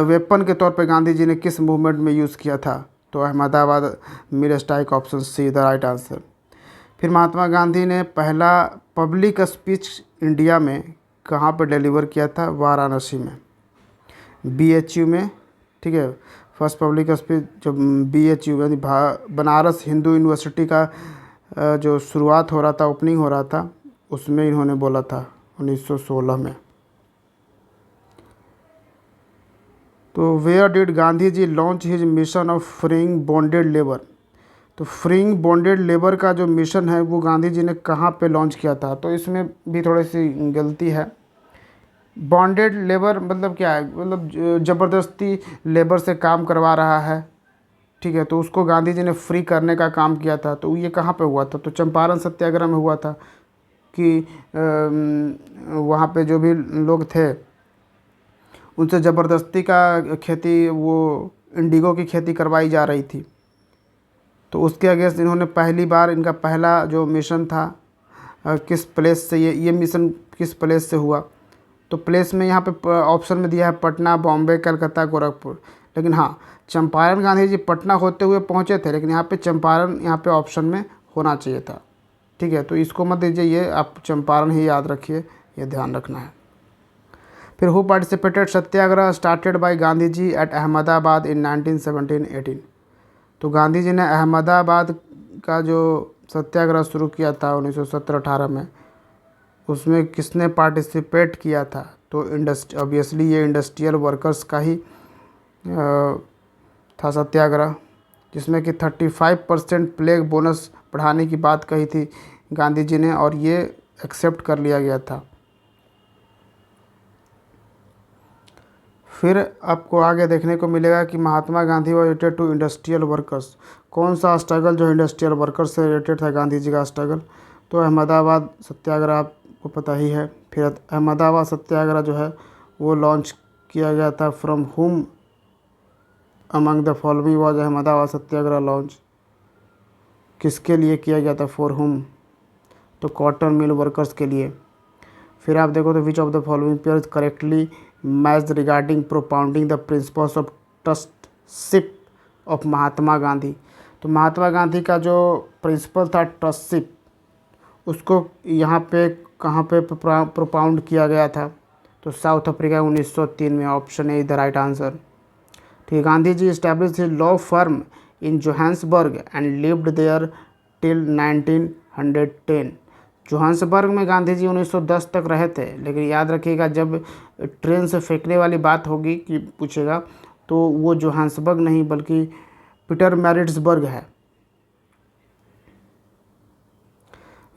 weapon के तौर पे गांधी जी ने किस मूवमेंट में यूज़ किया था, तो अहमदाबाद मिल strike, option C the right answer. फिर महात्मा गांधी ने पहला पब्लिक स्पीच इंडिया में कहाँ पर डिलीवर किया था, वाराणसी में, BHU में। ठीक है, फर्स्ट पब्लिक स्पीच जो BHU यानी बनारस हिंदू यूनिवर्सिटी का जो शुरुआत हो रहा था, ओपनिंग हो रहा था, उसमें इन्होंने बोला था 1916 में। तो where did Gandhi ji launch his mission of freeing bonded labour, तो फ्रीइंग बॉन्डेड लेबर का जो मिशन है वो गांधी जी ने कहाँ पे लॉन्च किया था, तो इसमें भी थोड़ी सी गलती है। बॉन्डेड लेबर मतलब क्या है, मतलब ज़बरदस्ती लेबर से काम करवा रहा है। ठीक है, तो उसको गांधी जी ने फ्री करने का काम किया था। तो ये कहाँ पे हुआ था, तो चंपारण सत्याग्रह में हुआ था कि वहाँ पे जो भी लोग थे उनसे ज़बरदस्ती का खेती, वो इंडिगो की खेती करवाई जा रही थी। तो उसके अगेंस्ट इन्होंने पहली बार, इनका पहला जो मिशन था किस प्लेस से, ये मिशन किस प्लेस से हुआ, तो प्लेस में यहाँ पे ऑप्शन में दिया है पटना, बॉम्बे, कलकत्ता, गोरखपुर। लेकिन हाँ, चंपारण गांधी जी पटना होते हुए पहुँचे थे, लेकिन यहाँ पे चंपारण यहाँ पे ऑप्शन में होना चाहिए था। ठीक है, तो इसको मत दीजिए, ये आप चंपारण ही याद रखिए, ये ध्यान रखना है। फिर who participated satyagraha started by Gandhi ji at Ahmedabad in 1917-18, तो गांधी जी ने अहमदाबाद का जो सत्याग्रह शुरू किया था 1917-18 में, उसमें किसने पार्टिसिपेट किया था, तो ऑब्वियसली ये इंडस्ट्रियल वर्कर्स का ही था सत्याग्रह, जिसमें कि 35% प्लेग बोनस बढ़ाने की बात कही थी गांधी जी ने, और ये एक्सेप्ट कर लिया गया था। फिर आपको आगे देखने को मिलेगा कि Mahatma Gandhi was related to industrial workers, कौन सा स्ट्रगल जो इंडस्ट्रियल वर्कर्स से रिलेटेड था गांधी जी का स्ट्रगल, तो अहमदाबाद सत्याग्रह आपको पता ही है। फिर अहमदाबाद सत्याग्रह जो है वो लॉन्च किया गया था, फ्रॉम हुम among the following was Ahmedabad Satyagraha launch, किसके लिए किया गया था, फॉर हुम, तो कॉटन मिल वर्कर्स के लिए। फिर आप देखो तो which of the following pairs correctly match regarding propounding the principles of trusteeship of Mahatma Gandhi, तो महात्मा गांधी का जो प्रिंसिपल था ट्रस्टशिप, उसको यहाँ पे कहाँ पे प्रोपाउंड किया गया था, तो साउथ अफ्रीका 1903 में, option A the right answer. ठीक, Gandhi ji establish his law firm in Johannesburg and lived there till 1910, Johannesburg में गांधी जी 1910 तक रहे थे। लेकिन याद रखिएगा, जब ट्रेन से फेंकने वाली बात होगी कि पूछेगा, तो वो जोहान्सबर्ग नहीं बल्कि पीटरमैरिट्सबर्ग है।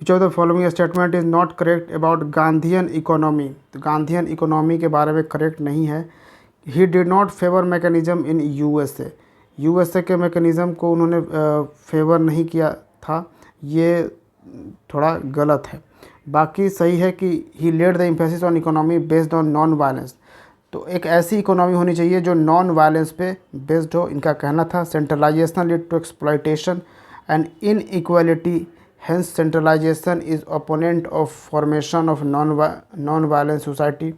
विच of the following statement is not correct about Gandhian economy, तो गांधीयन इकोनॉमी के बारे में करेक्ट नहीं है। He did not favour mechanism in USA के मैकेनिज़्म को उन्होंने फेवर नहीं किया था, ये थोड़ा गलत है। बाकी सही है कि he led the emphasis on economy based on non violence, तो एक ऐसी इकोनॉमी होनी चाहिए जो नॉन वायलेंस पे बेस्ड हो, इनका कहना था। Centralisation lead to exploitation and inequality, hence centralisation is opponent of formation of non violence society.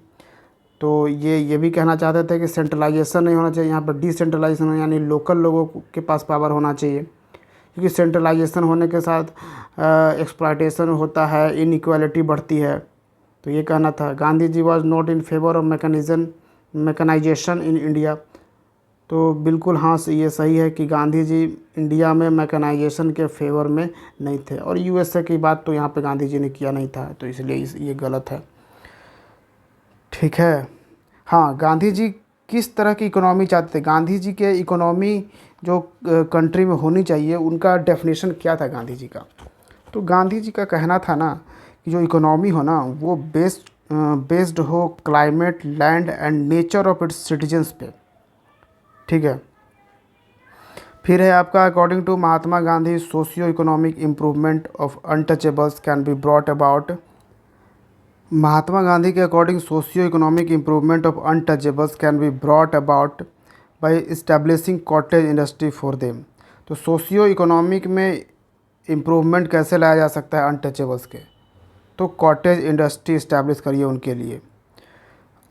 तो ये भी कहना चाहते थे कि सेंट्रलाइजेशन नहीं होना चाहिए, यहाँ पर डिसेंट्रलाइजेशन यानी लोकल लोगों के पास पावर होना चाहिए, क्योंकि सेंट्रलाइजेशन होने के साथ एक्सप्लॉयटेशन होता है, इनइक्वालिटी बढ़ती है। तो ये कहना था। Gandhi ji was not in favour of mechanization in India. तो बिल्कुल हाँ, ये सही है कि गांधी जी इंडिया में मैकेनाइजेशन के फेवर में नहीं थे, और यूएसए की बात तो यहाँ पे गांधी जी ने किया नहीं था, तो इसलिए ये गलत है। ठीक है। हाँ, गांधी जी किस तरह की इकोनॉमी चाहते थे? गांधी जी के इकोनॉमी जो कंट्री में होनी चाहिए, उनका डेफिनेशन क्या था गांधी जी का? तो गांधी जी का कहना था ना कि जो इकोनॉमी हो ना वो बेस्ड हो climate, land and nature of its citizens पे। ठीक है। फिर है आपका, according to Mahatma Gandhi socio economic improvement of untouchables can be brought about. Mahatma Gandhi के according socio economic improvement of untouchables can be brought about by establishing cottage industry for them. तो socio economic में improvement कैसे लाया जा सकता है अनटचेबल्स के? तो कॉटेज इंडस्ट्री इस्टेब्लिश करिए उनके लिए।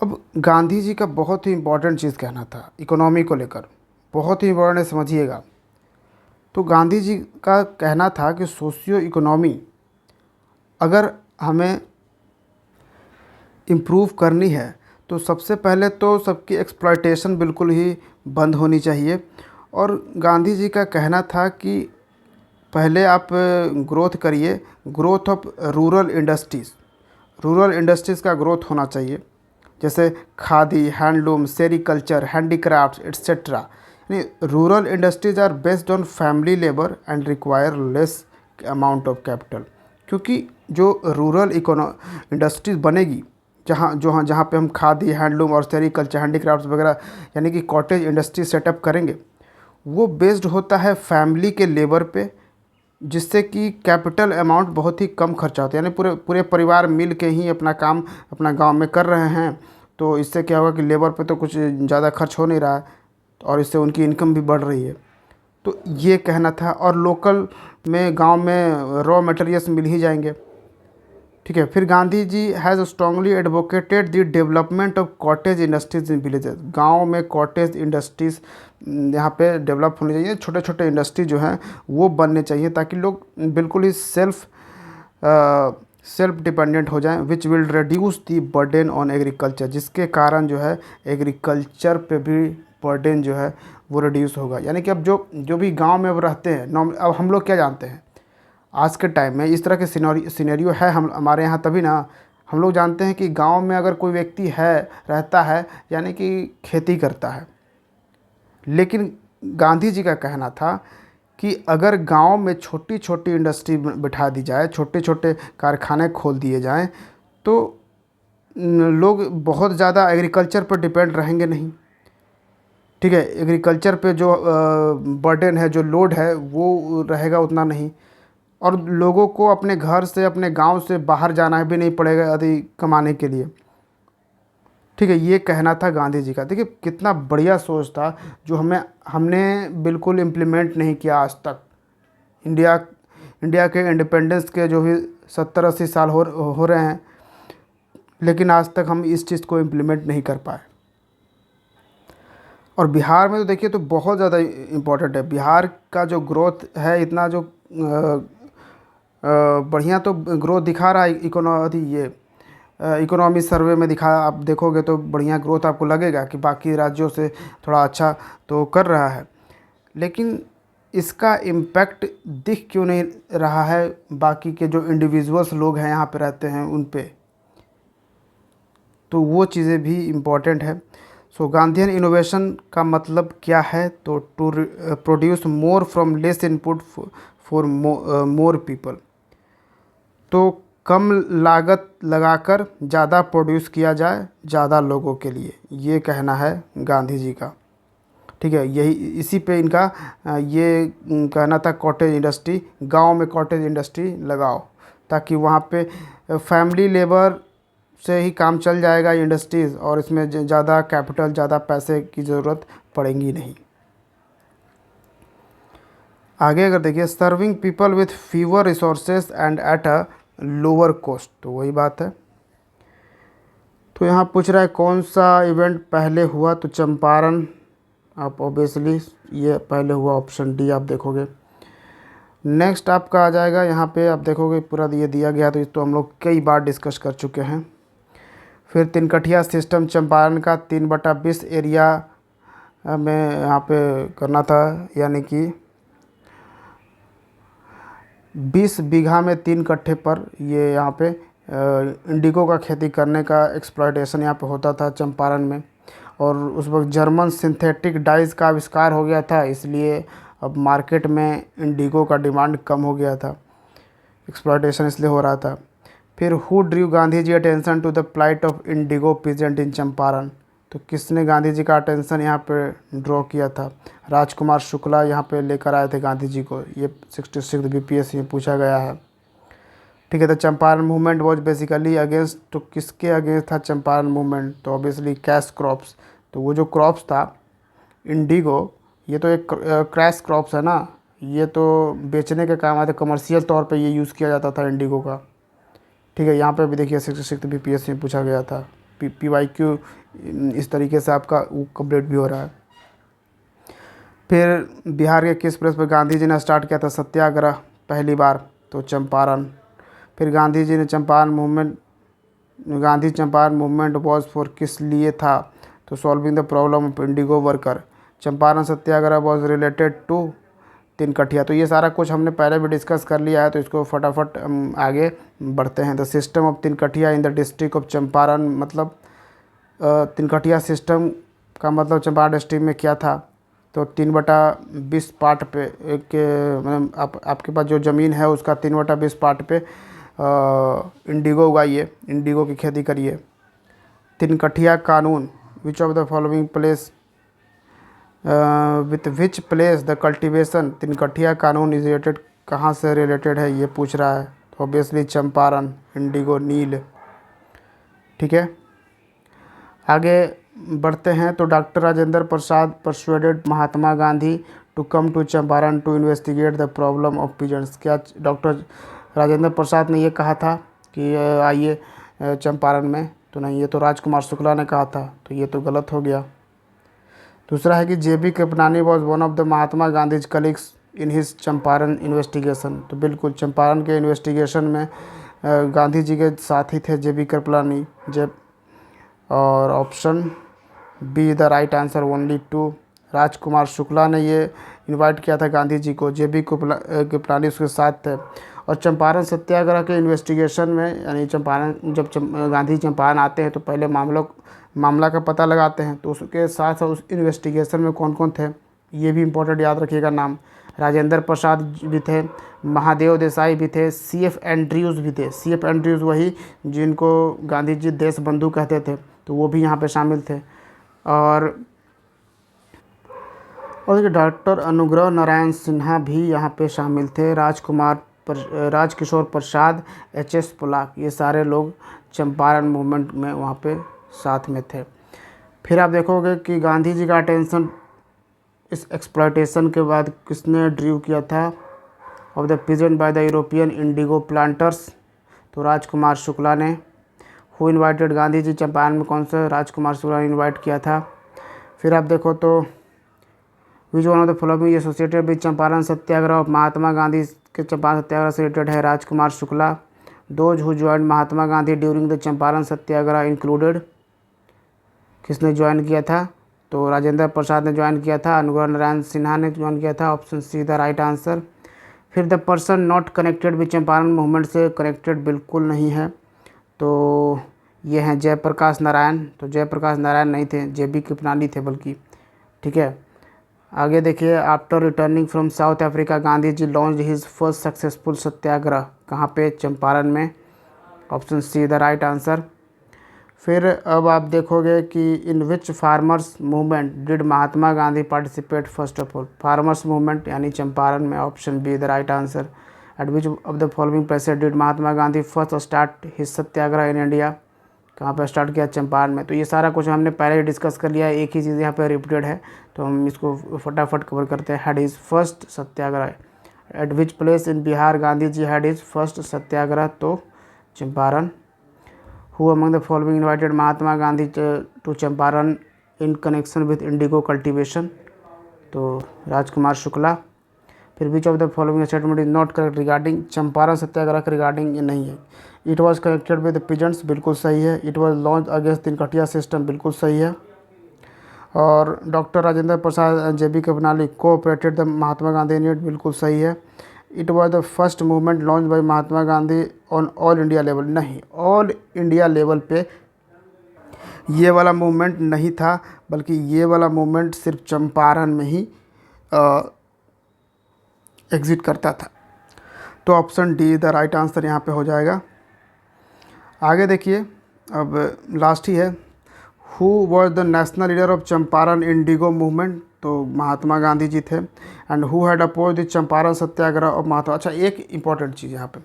अब गांधी जी का बहुत ही इम्पोर्टेंट चीज़ कहना था इकोनॉमी को लेकर, बहुत ही इम्पोर्टेंट है, समझिएगा। तो गांधी जी का कहना था कि सोशियो इकोनॉमी अगर हमें इम्प्रूव करनी है तो सबसे पहले तो सबकी एक्सप्लॉयटेशन बिल्कुल ही बंद होनी चाहिए। और गांधी जी का कहना था कि पहले आप ग्रोथ करिए, growth of rural industries. Rural industries का ग्रोथ होना चाहिए, जैसे khadi, handloom, sericulture, handicrafts etcetera. यानी rural industries are based on family labour and require less amount of capital. क्योंकि जो रूरल इंडस्ट्रीज़ बनेगी, जहाँ पे हम खादी, हैंडलूम और सेरिकल्चर, हैंडीक्राफ्ट्स वगैरह यानी कि कॉटेज इंडस्ट्री सेटअप करेंगे, वो बेस्ड होता है फैमिली के लेबर पे, जिससे कि कैपिटल अमाउंट बहुत ही कम खर्चा होता है। यानी पूरे परिवार मिल के ही अपना काम अपना गांव में कर रहे हैं, तो इससे क्या होगा कि लेबर पे तो कुछ ज़्यादा खर्च हो नहीं रहा है, और इससे उनकी इनकम भी बढ़ रही है। तो ये कहना था। और लोकल में गांव में रॉ मटेरियल्स मिल ही जाएंगे। ठीक है। फिर Gandhi ji has strongly advocated the development of cottage industries in villages. गांव में कॉटेज इंडस्ट्रीज़ यहाँ पे डेवलप होनी चाहिए, छोटे छोटे इंडस्ट्री जो हैं वो बनने चाहिए, ताकि लोग बिल्कुल ही सेल्फ डिपेंडेंट हो जाएं, which will reduce the burden on agriculture, जिसके कारण जो है एग्रीकल्चर पे भी बर्डन जो है वो रिड्यूस होगा। यानी कि अब जो भी गांव में अब रहते हैं, अब हम लोग क्या जानते हैं आज के टाइम में इस तरह के सिनेरियो है हमारे यहाँ, तभी ना हम लोग जानते हैं कि गांव में अगर कोई व्यक्ति रहता है यानी कि खेती करता है। लेकिन गांधी जी का कहना था कि अगर गांव में छोटी छोटी इंडस्ट्री बिठा दी जाए, छोटे छोटे कारखाने खोल दिए जाएं, तो लोग बहुत ज़्यादा एग्रीकल्चर पर डिपेंड रहेंगे नहीं। ठीक है। एग्रीकल्चर पे जो बर्डन है, जो लोड है, वो रहेगा उतना नहीं, और लोगों को अपने घर से, अपने गांव से बाहर जाना भी नहीं पड़ेगा यदि कमाने के लिए। ठीक है। ये कहना था गांधी जी का। देखिए कितना बढ़िया सोच था, जो हमने बिल्कुल इम्प्लीमेंट नहीं किया आज तक। इंडिया के इंडिपेंडेंस के जो भी 70-80 साल हो रहे हैं, लेकिन आज तक हम इस चीज़ को इम्प्लीमेंट नहीं कर पाए। और बिहार में तो देखिए तो बहुत ज़्यादा इम्पोर्टेंट है। बिहार का जो ग्रोथ है, इतना जो बढ़िया तो ग्रोथ दिखा रहा है इकोनॉमी सर्वे में आप देखोगे तो बढ़िया ग्रोथ आपको लगेगा कि बाकी राज्यों से थोड़ा अच्छा तो कर रहा है। लेकिन इसका इम्पैक्ट दिख क्यों नहीं रहा है बाकी के जो इंडिविजुअल्स लोग हैं यहाँ पे रहते हैं उन पे? तो वो चीज़ें भी इम्पॉर्टेंट है। सो गांधीयन इनोवेशन का मतलब क्या है? तो to produce more from less input for more people. तो कम लागत लगाकर ज़्यादा प्रोड्यूस किया जाए ज़्यादा लोगों के लिए, ये कहना है गांधी जी का। ठीक है। यही इसी पे इनका ये कहना था, कॉटेज इंडस्ट्री, गांव में कॉटेज इंडस्ट्री लगाओ, ताकि वहाँ पे फैमिली लेबर से ही काम चल जाएगा इंडस्ट्रीज़, और इसमें ज़्यादा कैपिटल, ज़्यादा पैसे की ज़रूरत पड़ेगी नहीं। आगे अगर देखिए, serving people with fever resources and at a lower cost, तो वही बात है। तो यहाँ पूछ रहा है कौन सा इवेंट पहले हुआ, तो चंपारण, आप ऑब्वियसली ये पहले हुआ, ऑप्शन डी आप देखोगे। नेक्स्ट आपका आ जाएगा, यहाँ पे आप देखोगे पूरा ये दिया गया, तो इसको हम लोग कई बार डिस्कस कर चुके हैं। फिर तिनकठिया सिस्टम चंपारण का 3/20 एरिया में यहाँ पे करना था, यानी कि 20 बीघा में 3 कट्ठे पर ये यहाँ पे इंडिगो का खेती करने का एक्सप्लॉयटेशन यहाँ पे होता था चंपारण में। और उस वक्त जर्मन सिंथेटिक डाइज का आविष्कार हो गया था, इसलिए अब मार्केट में इंडिगो का डिमांड कम हो गया था, एक्सप्लॉयटेशन इसलिए हो रहा था। फिर who drew Gandhi ji attention to the plight of indigo peasant in Champaran, तो किसने गांधी जी का अटेंशन यहाँ पे ड्रॉ किया था? राजकुमार शुक्ला यहाँ पे लेकर आए थे गांधी जी को, ये 66 बीपीएससी में पूछा गया है। ठीक है, तो Champaran movement was basically against, तो किसके अगेंस्ट था चंपारण मूवमेंट? तो ऑब्वियसली कैश क्रॉप्स। तो वो जो क्रॉप्स था इंडिगो, ये तो एक क्रैश क्रॉप्स है ना, ये तो बेचने के काम आते, कमर्शियल तौर पे ये यूज़ किया जाता था इंडिगो का। ठीक है, यहाँ पे भी देखिए 66 बीपीएससी में पूछा गया था। PYQ इस तरीके से आपका कंप्लीट भी हो रहा है। फिर बिहार के किस प्रेस पर गांधी जी ने स्टार्ट किया था सत्याग्रह पहली बार? तो चंपारण। फिर गांधी जी ने Gandhi Champaran movement was for किस लिए था? तो solving the problem of indigo worker. Champaran satyagraha was related to Tinkathia. तो ये सारा कुछ हमने पहले भी डिस्कस कर लिया है, तो इसको फटाफट आगे बढ़ते हैं। The system of Tinkathia in the district of Champaran, मतलब तिनकठिया सिस्टम का मतलब चंपारण डिस्ट्रिक्ट में क्या था? तो 3/20 पार्ट पे मतलब आपके पास जो ज़मीन है उसका 3/20 पार्ट पे इंडिगो उगाइए, इंडिगो की खेती करिए। तिनकठिया कानून, which of the following place with which place the cultivation, Tinkathia कानून इज रिलेटेड, कहाँ से रिलेटेड है ये पूछ रहा है। तो ऑब्वियसली चंपारण, इंडिगो, नील। ठीक है, आगे बढ़ते हैं। तो doctor Rajendra Prasad persuaded Mahatma Gandhi to come to Champaran to investigate the problem of peasants. क्या डॉक्टर राजेंद्र प्रसाद ने ये कहा था कि आइए चंपारण में? तो नहीं, ये तो राजकुमार शुक्ला ने कहा था, तो ये तो गलत हो गया। दूसरा है कि JB Kripalani was one of the Mahatma Gandhi colleagues in his Champaran investigation. तो बिल्कुल चंपारण के इन्वेस्टिगेशन में गांधी जी के साथी थे JB कृपलानी। और option B the right answer, only 2। Rajkumar Shukla ने ये इनवाइट किया था गांधी जी को, JB कृपलानी उसके साथ थे। और चंपारण सत्याग्रह के इन्वेस्टिगेशन में, यानी चंपारण जब गांधी चंपारण आते हैं तो पहले मामला का पता लगाते हैं, तो उसके साथ उस इन्वेस्टिगेशन में कौन कौन थे ये भी इम्पोर्टेंट याद रखिएगा नाम। राजेंद्र प्रसाद भी थे, महादेव देसाई भी थे, CF एंड्रयूज़ भी थे। CF एंड्रयूज़ वही जिनको गांधी जी देश बंधु कहते थे, तो वो भी यहाँ पे शामिल थे। और देखिए डॉक्टर अनुग्रह नारायण सिन्हा भी यहाँ पे शामिल थे, राजकिशोर प्रसाद, HS पुलाक, ये सारे लोग चंपारण मूवमेंट में वहाँ पे साथ में थे। फिर आप देखोगे कि गांधी जी का अटेंशन इस एक्सप्लॉयटेशन के बाद किसने ड्रीव किया था? Of the peasant by the European Indigo planters, तो राजकुमार शुक्ला ने। हु इनवाइटेड गांधी जी चंपारण में, कौन सा? राजकुमार शुक्ला ने इन्वाइट किया था। फिर आप देखो तो which one of the following associated with Champaran satyagraha of Mahatma Gandhi के चंपारण सत्याग्रह से रिलेटेड है? Rajkumar Shukla. Those who join Mahatma Gandhi during the Champaran satyagraha included, किसने ज्वाइन किया था? तो राजेंद्र प्रसाद ने ज्वाइन किया था, अनुग्रह नारायण सिन्हा ने ज्वाइन किया था, option C the right answer. फिर the person not connected with Champaran movement से कनेक्टेड बिल्कुल नहीं है, तो ये हैं जयप्रकाश नारायण। तो जयप्रकाश नारायण नहीं थे, JB कृपलानी थे बल्कि। ठीक है, आगे देखिए, after returning from South Africa Gandhi ji launch his first successful satyagraha, कहाँ पे? चंपारण में, option C the right answer. फिर अब आप देखोगे कि in which farmers movement did Mahatma Gandhi participate first of all? Farmers movement यानी चंपारण में, option B the right answer. At which of the following places did Mahatma Gandhi first start his satyagraha in India? कहाँ पर start किया, चंपारण में। तो ये सारा कुछ हमने पहले ही डिस्कस कर लिया है, एक ही चीज़ यहाँ पे रिपीटेड है, तो हम इसको फटाफट कवर करते हैं। Had his first satyagraha, at which place in Bihar Gandhi ji had his first satyagraha, तो Champaran. Who among the following invited Mahatma Gandhi to Champaran in connection with indigo cultivation, तो राजकुमार शुक्ला। फिर which of the following statement is not correct regarding Champaran satyagraha के regarding ये नहीं है। It was connected with peasants, बिल्कुल सही है। It was launch against tinkathia system, बिल्कुल सही है। और डॉक्टर राजेंद्र प्रसाद जेबी कपनाली cooperated the Mahatma Gandhi unit, बिल्कुल सही है। It was the first movement launch by Mahatma Gandhi on all India level, नहीं, ऑल इंडिया लेवल पे ये वाला मूवमेंट नहीं था, बल्कि ये वाला मूवमेंट सिर्फ चंपारण में ही एग्जिट करता था। तो option D the right answer यहाँ पे हो जाएगा। आगे देखिए, अब लास्ट ही है। Who was the national leader of Champaran indigo movement, तो महात्मा गांधी जी थे। And who had oppose the Champaran satyagraha of Mahatma, अच्छा एक इम्पॉर्टेंट चीज़ यहाँ पे,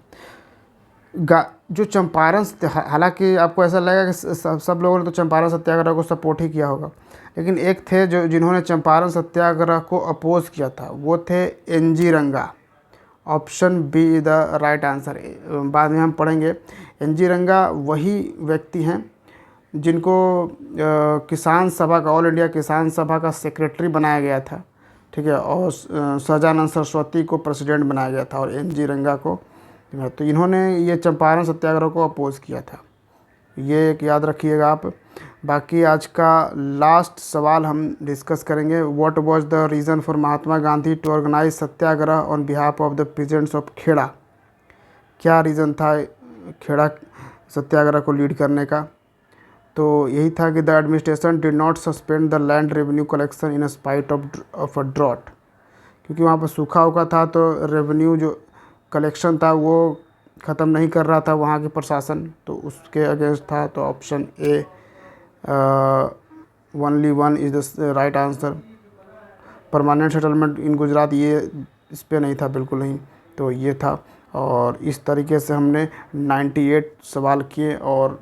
जो चंपारण, हालांकि आपको ऐसा लगेगा कि सब लोगों ने तो चंपारण सत्याग्रह को सपोर्ट ही किया होगा, लेकिन एक थे जो जिन्होंने चंपारण सत्याग्रह को अपोज किया था, वो थे एनजी रंगा। Option B the right answer, बाद में हम पढ़ेंगे। एनजी रंगा वही व्यक्ति हैं जिनको किसान सभा का, ऑल इंडिया किसान सभा का सेक्रेटरी बनाया गया था, ठीक है, और सहजानंद सरस्वती को प्रेसिडेंट बनाया गया था, और एनजी रंगा को, तो इन्होंने ये चंपारण सत्याग्रह को अपोज किया था, ये एक याद रखिएगा आप। बाकी आज का लास्ट सवाल हम डिस्कस करेंगे। What was the reason for Mahatma Gandhi to organise satyagraha on behalf of the peasants of Kheda, क्या रीज़न था खेड़ा सत्याग्रह को लीड करने का? तो यही था कि the administration did not suspend the land revenue collection in spite of a drought, क्योंकि वहाँ पर सूखा हुआ था, तो रेवेन्यू जो कलेक्शन था वो ख़त्म नहीं कर रहा था वहाँ के प्रशासन, तो उसके अगेंस्ट था। तो option A only one is the right answer. Permanent settlement in Gujarat, ये इस पे नहीं था, बिल्कुल नहीं, तो ये था। और इस तरीके से हमने 98 सवाल किए, और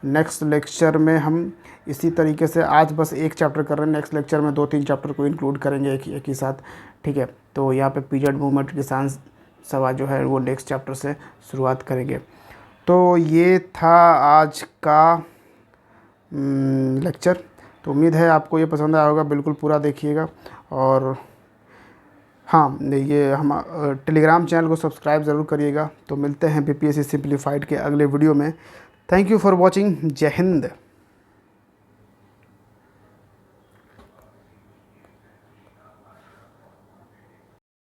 नेक्स्ट लेक्चर में हम इसी तरीके से, आज बस एक चैप्टर कर रहे हैं, नेक्स्ट लेक्चर में 2-3 चैप्टर को इंक्लूड करेंगे एक ही साथ, ठीक है। तो यहाँ पे पीरियड मूवमेंट किसान सभा जो है वो नेक्स्ट चैप्टर से शुरुआत करेंगे। तो ये था आज का लेक्चर। तो उम्मीद है आपको ये पसंद आया होगा, बिल्कुल पूरा देखिएगा। और हाँ, ये हम टेलीग्राम चैनल को सब्सक्राइब ज़रूर करिएगा। तो मिलते हैं बीपीएससी सिंप्लीफाइड के अगले वीडियो में। Thank you for watching. जय हिंद।